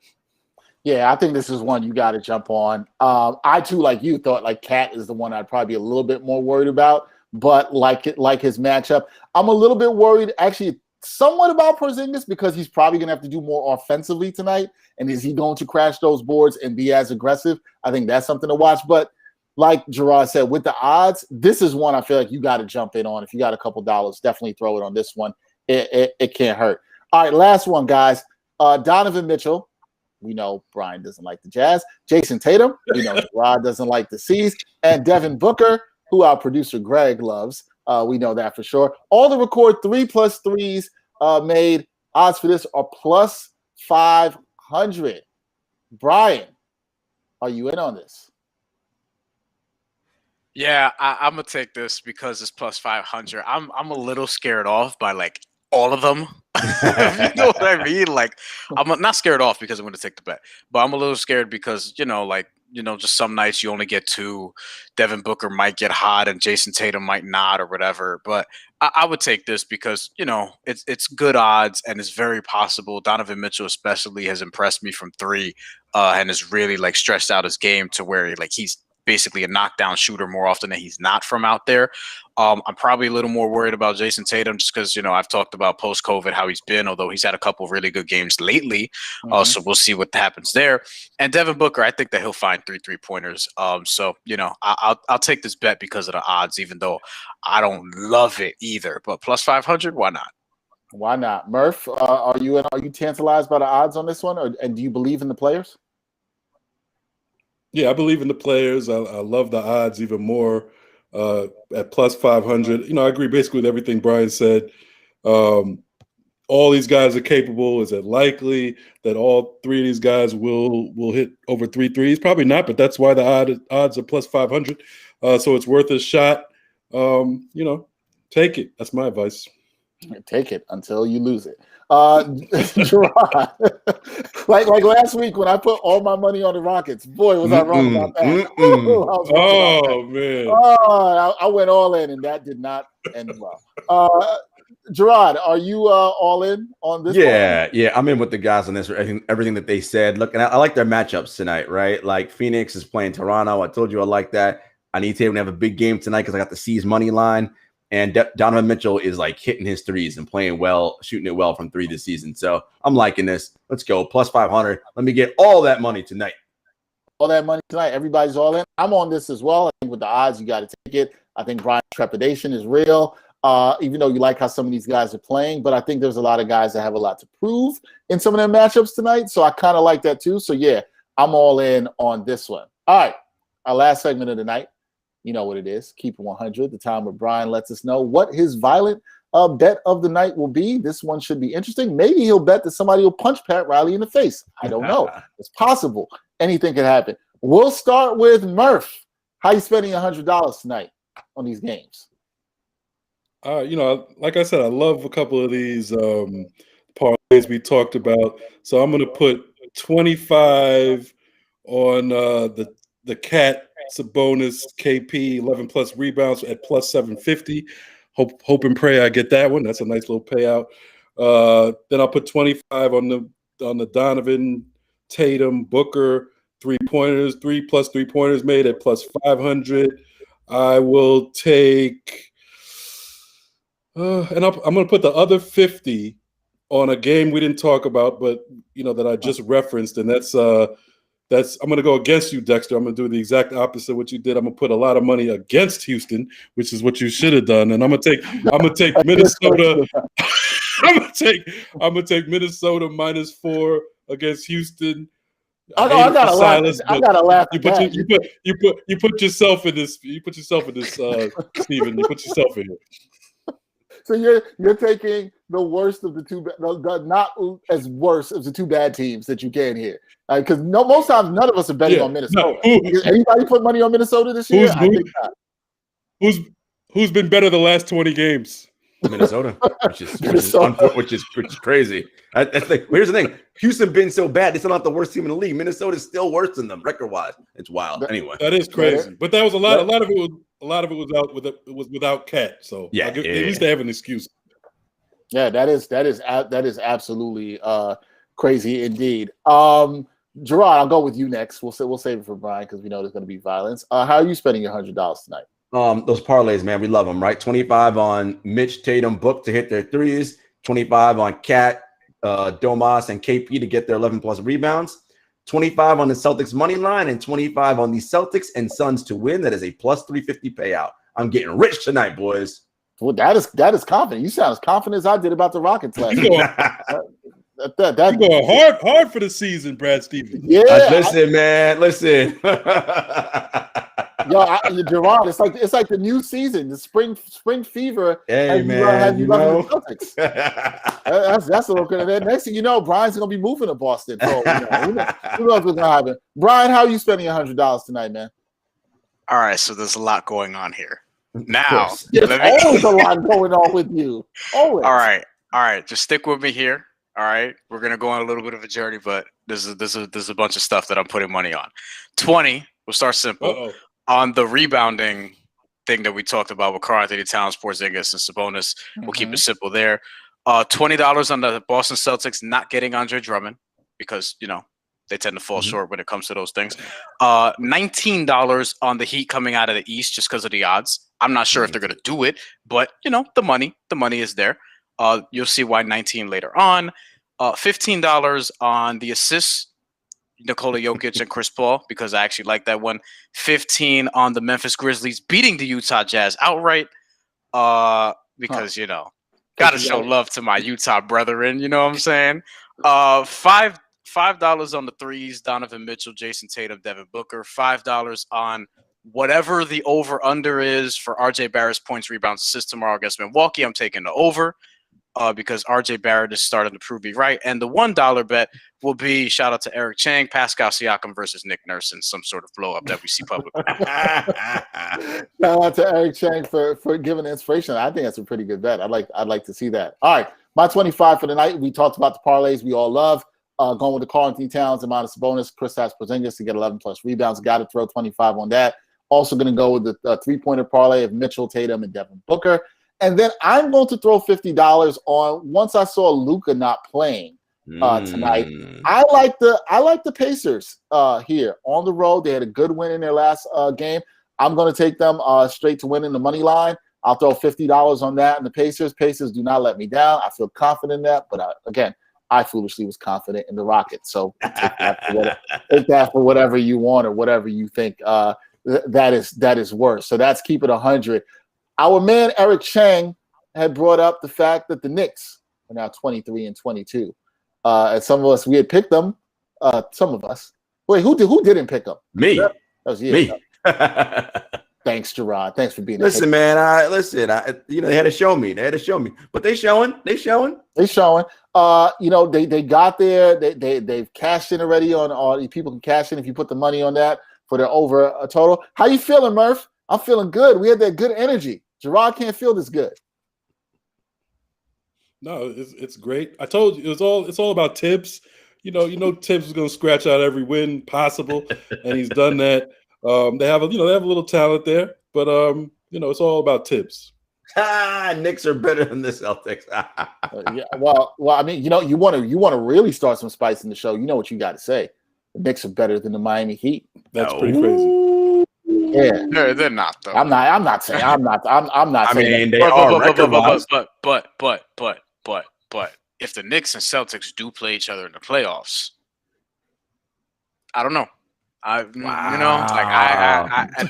Speaker 1: Yeah, I think this is one you got to jump on. I too, like you, thought like Cat is the one I'd probably be a little bit more worried about. But like his matchup, I'm a little bit worried, actually, somewhat about Porzingis because he's probably going to have to do more offensively tonight. And is he going to crash those boards and be as aggressive? I think that's something to watch. But like Gerard said, with the odds, this is one I feel like you got to jump in on. If you got a couple dollars, definitely throw it on this one. It can't hurt. All right, last one, guys. Donovan Mitchell. We know Brian doesn't like the Jazz. Jason Tatum. We know Gerard doesn't like the C's. And Devin Booker, who our producer Greg loves. We know that for sure. All the record 3+ threes made. Odds for this are plus 500. Brian, are you in on this?
Speaker 2: Yeah, I'm gonna take this because it's plus 500. I'm a little scared off by like all of them. You know what I mean? Like, I'm not scared off because I'm going to take the bet, but I'm a little scared because, just some nights you only get two. Devin Booker might get hot and Jason Tatum might not or whatever. But I would take this because, it's good odds and it's very possible. Donovan Mitchell especially has impressed me from three and has really like stretched out his game to where like he's basically a knockdown shooter more often than he's not from out there. I'm probably a little more worried about Jason Tatum just because, I've talked about post-COVID how he's been, although he's had a couple of really good games lately. So we'll see what happens there. And Devin Booker, I think that he'll find three-pointers. I'll take this bet because of the odds, even though I don't love it either. But plus 500, why not?
Speaker 1: Why not? Murph, are you tantalized by the odds on this one, and do you believe in the players?
Speaker 3: Yeah, I believe in the players. I love the odds even more at plus 500. I agree basically with everything Brian said. All these guys are capable. Is it likely that all three of these guys will hit over 3 threes? Probably not, but that's why the odds are plus 500. So it's worth a shot. Take it. That's my advice.
Speaker 1: Take it until you lose it. Gerard, like last week when I put all my money on the Rockets, boy, was I wrong about that.
Speaker 3: Man.
Speaker 1: I went all in, and that did not end well. Gerard, are you all in on this?
Speaker 4: Yeah, I'm in with the guys on this. Everything that they said. Look, and I like their matchups tonight, right? Like Phoenix is playing Toronto. I told you I like that. I need Tatum to have a big game tonight because I got the C's money line. And Donovan Mitchell is like hitting his threes and playing well, shooting it well from three this season. So I'm liking this. Let's go. Plus 500. Let me get all that money tonight.
Speaker 1: All that money tonight. Everybody's all in. I'm on this as well. I think with the odds, you got to take it. I think Brian's trepidation is real, even though you like how some of these guys are playing. But I think there's a lot of guys that have a lot to prove in some of their matchups tonight. So I kind of like that too. So, yeah, I'm all in on this one. All right. Our last segment of the night. You know what it is. Keep it 100. The time where Brian lets us know what his violent bet of the night will be. This one should be interesting. Maybe he'll bet that somebody will punch Pat Riley in the face. I don't know. It's possible. Anything can happen. We'll start with Murph. How you spending $100 tonight on these games?
Speaker 3: Like I said, I love a couple of these parlays we talked about. So I'm going to put 25 on the Cat Sabonis KP 11 plus rebounds at plus 750. Hope and pray I get that one. That's a nice little payout. Then I'll put 25 on the Donovan Tatum Booker 3-pointers, 3+ 3-pointers made at plus 500. I will take I'm going to put the other 50 on a game we didn't talk about, but that I just referenced, and that's I'm going to go against you, Dexter. I'm going to do the exact opposite of what you did. I'm going to put a lot of money against Houston, which is what you should have done, and I'm going to take Minnesota. I'm going to take Minnesota -4 against Houston.
Speaker 1: I gotta laugh.
Speaker 3: You put yourself in this. You put yourself in this, Steven. You put yourself in it.
Speaker 1: So you're taking the worst of the two, not as worse as the two bad teams that you can here, because most times none of us are betting on Minnesota. Anybody put money on Minnesota this year? I think not.
Speaker 3: Who's been better the last 20 games?
Speaker 4: Minnesota, which is crazy. That's like, here's the thing: Houston been so bad; they're still not the worst team in the league. Minnesota's still worse than them record-wise. It's wild. Anyway, that is
Speaker 3: crazy. But that was a lot of it was without Cat. So at least they have an excuse.
Speaker 1: Yeah, that is absolutely crazy indeed. Gerard, I'll go with you next. We'll save it for Brian because we know there's going to be violence. How are you spending your $100 tonight?
Speaker 4: Those parlays, man, we love them, right? 25 on Mitch, Tatum, Book to hit their threes, 25 on Cat, Domas, and KP to get their 11+ rebounds, 25 on the Celtics money line, and 25 on the Celtics and Suns to win. That is a +350 payout. I'm getting rich tonight, boys.
Speaker 1: Well, that is confident. You sound as confident as I did about the Rockets last year.
Speaker 3: You're going hard for the season, Brad Stevens.
Speaker 1: Yeah,
Speaker 4: listen.
Speaker 1: Gerard, it's like the new season, the spring fever.
Speaker 4: Hey, man,
Speaker 1: you know. Celtics. That's a little good. Next thing you know, Brian's gonna be moving to Boston. So who knows what's gonna happen? Brian, how are you spending $100 tonight, man?
Speaker 2: All right, so there's a lot going on here. Now,
Speaker 1: there's always a lot going on with you. Always.
Speaker 2: All right, just stick with me here. All right, we're gonna go on a little bit of a journey, but there's a bunch of stuff that I'm putting money on. 20. We'll start simple.
Speaker 3: Uh-oh.
Speaker 2: On the rebounding thing that we talked about with Karl Anthony Towns, Porzingis, and Sabonis, we'll keep it simple there. $20 on the Boston Celtics not getting Andre Drummond because they tend to fall short when it comes to those things. $19 on the Heat coming out of the East just because of the odds. I'm not sure if they're gonna do it, but the money is there. You'll see why 19 later on. $15 on the assists, Nikola Jokic and Chris Paul, because I actually like that one. 15 on the Memphis Grizzlies beating the Utah Jazz outright. Because gotta show love to my Utah brethren. You know what I'm saying? $5 on the threes, Donovan Mitchell, Jason Tatum, Devin Booker. $5 on whatever the over under is for RJ Barrett's points, rebounds, assists tomorrow against Milwaukee. I'm taking the over. Because RJ Barrett is starting to prove me right. And the $1 bet will be shout out to Eric Chang, Pascal Siakam versus Nick Nurse in some sort of blow up that we see publicly.
Speaker 1: Shout out to Eric Chang for giving the inspiration. I think that's a pretty good bet. I'd like to see that. All right, my 25 for the night. We talked about the parlays we all love. Going with the Karl Anthony Towns, Domantas Sabonis, Kristaps Porzingis to get 11+ rebounds. Got to throw 25 on that. Also going to go with the 3-pointer parlay of Mitchell, Tatum, and Devin Booker. And then I'm going to throw $50 on once I saw Luka not playing tonight. I like the Pacers here on the road. They had a good win in their last game. I'm going to take them straight to win in the money line. I'll throw $50 on that. And the Pacers do not let me down. I feel confident in that. But again, I foolishly was confident in the Rockets. So take that for whatever you want or whatever you think that is worse. So that's keep it 100. Our man Eric Chang had brought up the fact that the Knicks are now 23-22. And some of us, we had picked them. Some of us. Wait, who didn't pick them?
Speaker 4: Me.
Speaker 1: That was you.
Speaker 4: Me.
Speaker 1: Thanks, Gerard. Thanks for being.
Speaker 4: Listen, man. They had to show me. But they showing. They got there. They've cashed in already on people can cash in if you put the money on that for their over a total. How you feeling, Murph? I'm feeling good. We had that good energy. Gerard can't feel this good.
Speaker 3: No, it's great. I told you it's all about Tibbs. Tibbs is going to scratch out every win possible, and he's done that. They have a little talent there, but it's all about Tibbs.
Speaker 4: Knicks are better than the Celtics.
Speaker 1: Yeah, well, I mean, you want to really start some spice in the show. You know what you got to say. The Knicks are better than the Miami Heat.
Speaker 3: That's pretty crazy.
Speaker 1: Yeah,
Speaker 2: no, they're not though.
Speaker 1: I'm not saying.
Speaker 4: I mean, they are.
Speaker 2: But if the Knicks and Celtics do play each other in the playoffs, I don't know. I at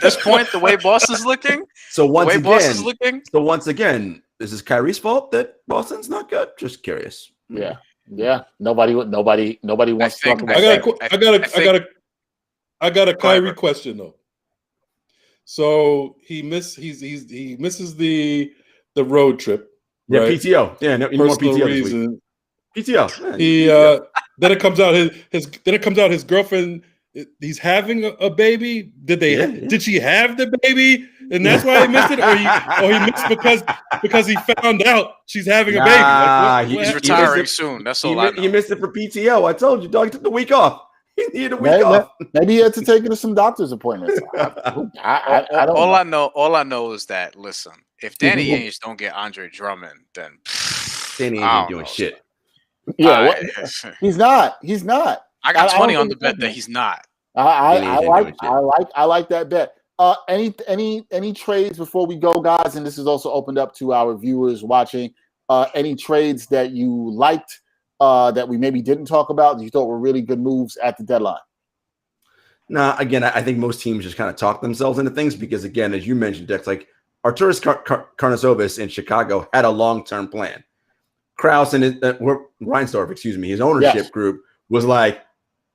Speaker 2: this point, the way Boston's looking,
Speaker 4: once again, is this Kyrie's fault that Boston's not good? Just curious.
Speaker 1: Yeah. Nobody wants to talk about
Speaker 3: that. I got a Kyrie question though. So he misses the road trip.
Speaker 4: Yeah,
Speaker 3: right?
Speaker 4: PTO. Yeah, no more PTO reason. PTO.
Speaker 3: He then it comes out his girlfriend. He's having a baby. Did she have the baby, and that's why he missed it, or he missed because he found out she's having a baby? Like,
Speaker 2: he's retiring soon. That's all I know.
Speaker 4: He missed it for PTO. I told you, dog. He took the week off. He needed a week off.
Speaker 1: Maybe he had to take it to some doctor's appointments. I don't.
Speaker 2: All I know is that listen, if Danny Ainge don't get Andre Drummond, then
Speaker 4: Danny Ainge ain't doing shit.
Speaker 1: Yeah, he's not.
Speaker 2: I got 20 on the bet that he's not.
Speaker 1: I like that bet. Any trades before we go, guys? And this is also opened up to our viewers watching. Any trades that you liked that we maybe didn't talk about that you thought were really good moves at the deadline?
Speaker 4: Nah, again, I think most teams just kind of talk themselves into things because, again, as you mentioned, Dex, like Arturas Karnisovas in Chicago had a long-term plan. Krause and Reinsdorf, his ownership group was like,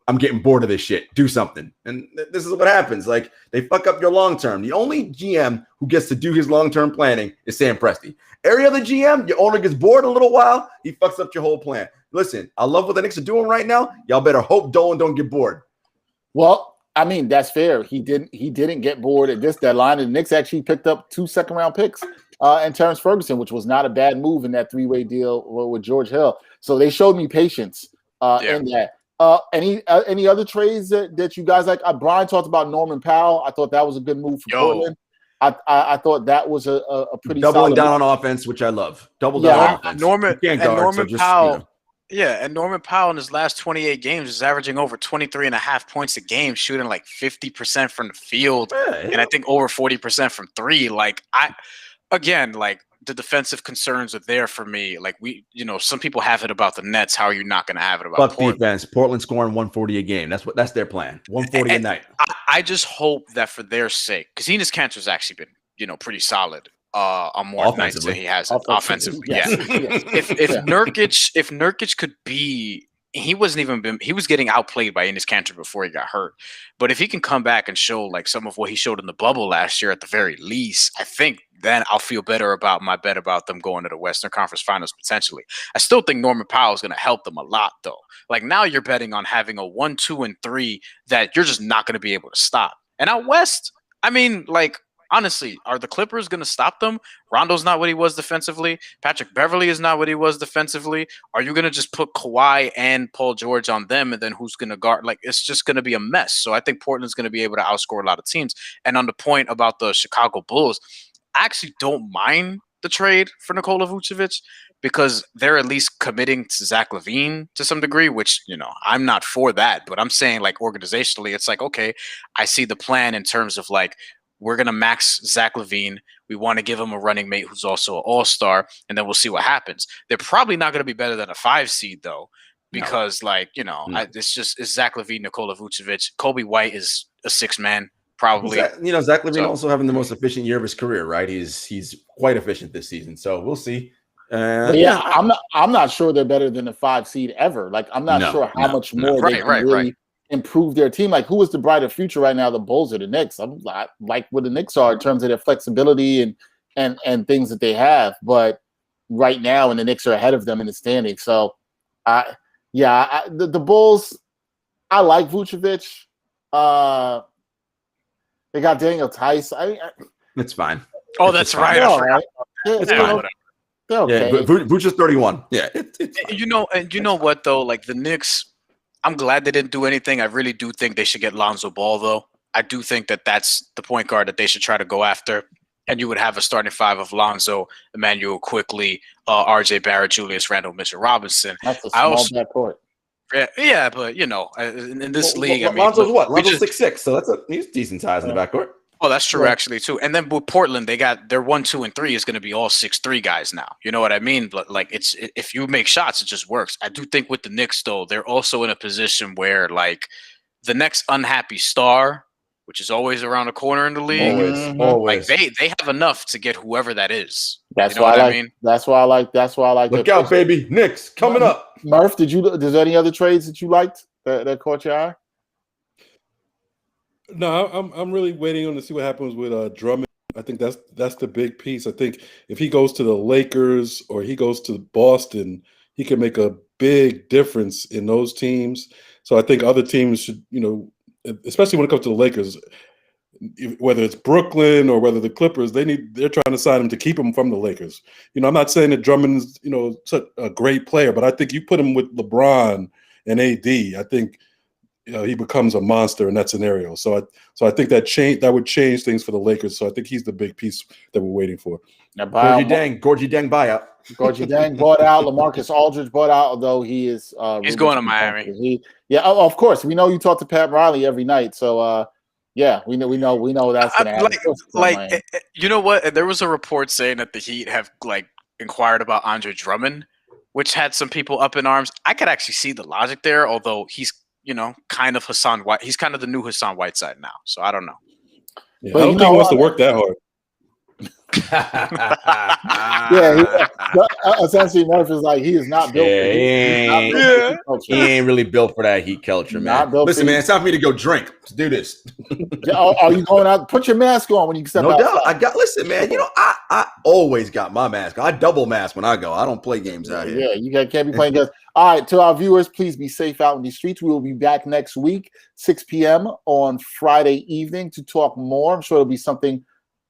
Speaker 4: I'm getting bored of this shit. Do something. And this is what happens. Like, they fuck up your long-term. The only GM who gets to do his long-term planning is Sam Presti. Every other GM, your owner gets bored a little while, he fucks up your whole plan. Listen, I love what the Knicks are doing right now. Y'all better hope Dolan don't get bored.
Speaker 1: Well, I mean, that's fair. He didn't get bored at this deadline. And the Knicks actually picked up 2 second-round picks and Terrence Ferguson, which was not a bad move in that 3-way deal with George Hill. So they showed me patience in that. Any other trades that you guys like? Brian talked about Norman Powell. I thought that was a good move for Portland. I thought that was a pretty
Speaker 4: doubling down on offense, which I love. Double down on offense.
Speaker 2: Norman Powell. Yeah, and Norman Powell in his last 28 games is averaging over 23.5 points a game, shooting like 50% from the field, and I think over 40% from three. Like the defensive concerns are there for me. Like some people have it about the Nets. How are you not going to have it about
Speaker 4: Buck
Speaker 2: Portland?
Speaker 4: Defense? Portland scoring 140 a game. That's their plan. 140 a night.
Speaker 2: I just hope that for their sake, because Enes Kanter's actually been pretty solid on more nights than he has offensively.
Speaker 1: Yes.
Speaker 2: If Nurkic could be. He was getting outplayed by Enes Kanter before he got hurt. But if he can come back and show like some of what he showed in the bubble last year at the very least, I think then I'll feel better about my bet about them going to the Western Conference Finals potentially. I still think Norman Powell is going to help them a lot though. Like now you're betting on having a 1, 2, and 3 that you're just not going to be able to stop. And out West, I mean, like, honestly, are the Clippers going to stop them? Rondo's not what he was defensively. Patrick Beverley is not what he was defensively. Are you going to just put Kawhi and Paul George on them, and then who's going to guard? Like, it's just going to be a mess. So I think Portland's going to be able to outscore a lot of teams. And on the point about the Chicago Bulls, I actually don't mind the trade for Nikola Vucevic because they're at least committing to Zach LaVine to some degree, which, I'm not for that. But I'm saying, like, organizationally, it's like, okay, I see the plan in terms of, like, we're going to max Zach LaVine. We want to give him a running mate who's also an all-star, and then we'll see what happens. They're probably not going to be better than a 5 seed, though, because, it's Zach LaVine, Nikola Vucevic. Kobe White is a 6-man, probably.
Speaker 4: Zach LaVine also having the most efficient year of his career, right? He's quite efficient this season, so we'll see.
Speaker 1: I'm not sure they're better than a 5 seed ever. Like, I'm not sure how much more they can really improve their team. Like, who is the brighter future right now, the Bulls or the Knicks? I'm like what the Knicks are in terms of their flexibility and things that they have. But right now, and the Knicks are ahead of them in the standings. So, the Bulls, I like Vucevic. They got Daniel Tice.
Speaker 4: It's fine.
Speaker 2: Oh, that's right. I forgot.
Speaker 1: It's fine. Okay.
Speaker 4: Yeah, Vucevic is 31. Yeah.
Speaker 2: You know what, though? Like, the Knicks, I'm glad they didn't do anything. I really do think they should get Lonzo Ball, though. I do think that that's the point guard that they should try to go after. And you would have a starting 5 of Lonzo, Emmanuel Quickly, RJ Barrett, Julius Randle, Mitchell Robinson.
Speaker 1: That's a small backcourt.
Speaker 2: Yeah, but in this league,
Speaker 4: Lonzo's what? Lonzo's 6'6", so he's decent size in the backcourt.
Speaker 2: Oh, that's true actually too. And then with Portland, they got their 1, 2, and 3 is going to be all 6'3" guys now. You know what I mean? But like, if you make shots, it just works. I do think with the Knicks though, they're also in a position where like the next unhappy star, which is always around the corner in the league,
Speaker 4: Always.
Speaker 2: like they have enough to get whoever that is.
Speaker 1: That's
Speaker 2: you know
Speaker 1: why
Speaker 2: what
Speaker 1: I
Speaker 2: I
Speaker 1: like.
Speaker 2: mean?
Speaker 1: That's why I like. That's why I like.
Speaker 4: Look out, baby! Knicks coming up.
Speaker 1: Murph, Is there any other trades that you liked that caught your eye?
Speaker 3: No, I'm really waiting on to see what happens with Drummond. I think that's the big piece. I think if he goes to the Lakers or he goes to Boston, he can make a big difference in those teams. So I think other teams should, especially when it comes to the Lakers, whether it's Brooklyn or whether the Clippers, they're trying to sign him to keep him from the Lakers. I'm not saying that Drummond's, such a great player, but I think you put him with LeBron and AD, I think he becomes a monster in that scenario. So I think that would change things for the Lakers. So I think he's the big piece that we're waiting for.
Speaker 1: Now,
Speaker 4: Gorgie Dang buyout.
Speaker 1: Gorgie Dang bought out. LaMarcus Aldridge bought out, although he is
Speaker 2: he's going to Miami.
Speaker 1: Of course. We know you talk to Pat Riley every night. So yeah, we know that's gonna happen.
Speaker 2: You know what? There was a report saying that the Heat have like inquired about Andre Drummond, which had some people up in arms. I could actually see the logic there, although he's kind of Hassan White. He's kind of the new Hassan Whiteside now. So I don't know.
Speaker 3: Yeah, but I don't think he wants to work that hard.
Speaker 1: Essentially, Murphy is like he is not built.
Speaker 4: He ain't really built for that Heat culture, man. Listen, man, it's time for me to go drink. Let's do this.
Speaker 1: Are you going out? Put your mask on when you step out.
Speaker 4: No doubt. Listen, man. I always got my mask. I double mask when I go. I don't play games out here.
Speaker 1: Yeah, you can't be playing games. All right, to our viewers, please be safe out in the streets. We will be back next week, 6 p.m. on Friday evening to talk more. I'm sure it'll be something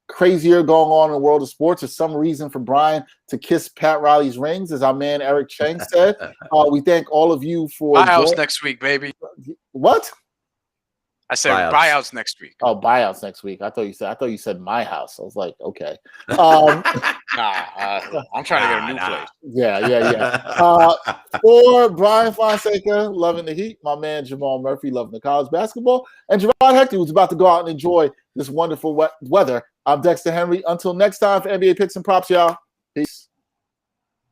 Speaker 1: crazier going on in the world of sports. There's some reason for Brian to kiss Pat Riley's rings, as our man Eric Chang said. We thank all of you for
Speaker 2: buyouts next week, baby.
Speaker 1: What?
Speaker 2: I said buyouts next week.
Speaker 1: Oh, buyouts next week. I thought you said my house. I was like, okay. I'm
Speaker 2: trying to get a new place.
Speaker 1: Yeah. For Brian Fonseca, loving the Heat, my man Jamal Murphy, loving the college basketball, and Gerard Hector, who's about to go out and enjoy this wonderful weather. I'm Dexter Henry. Until next time for NBA Picks and Props, y'all. Peace.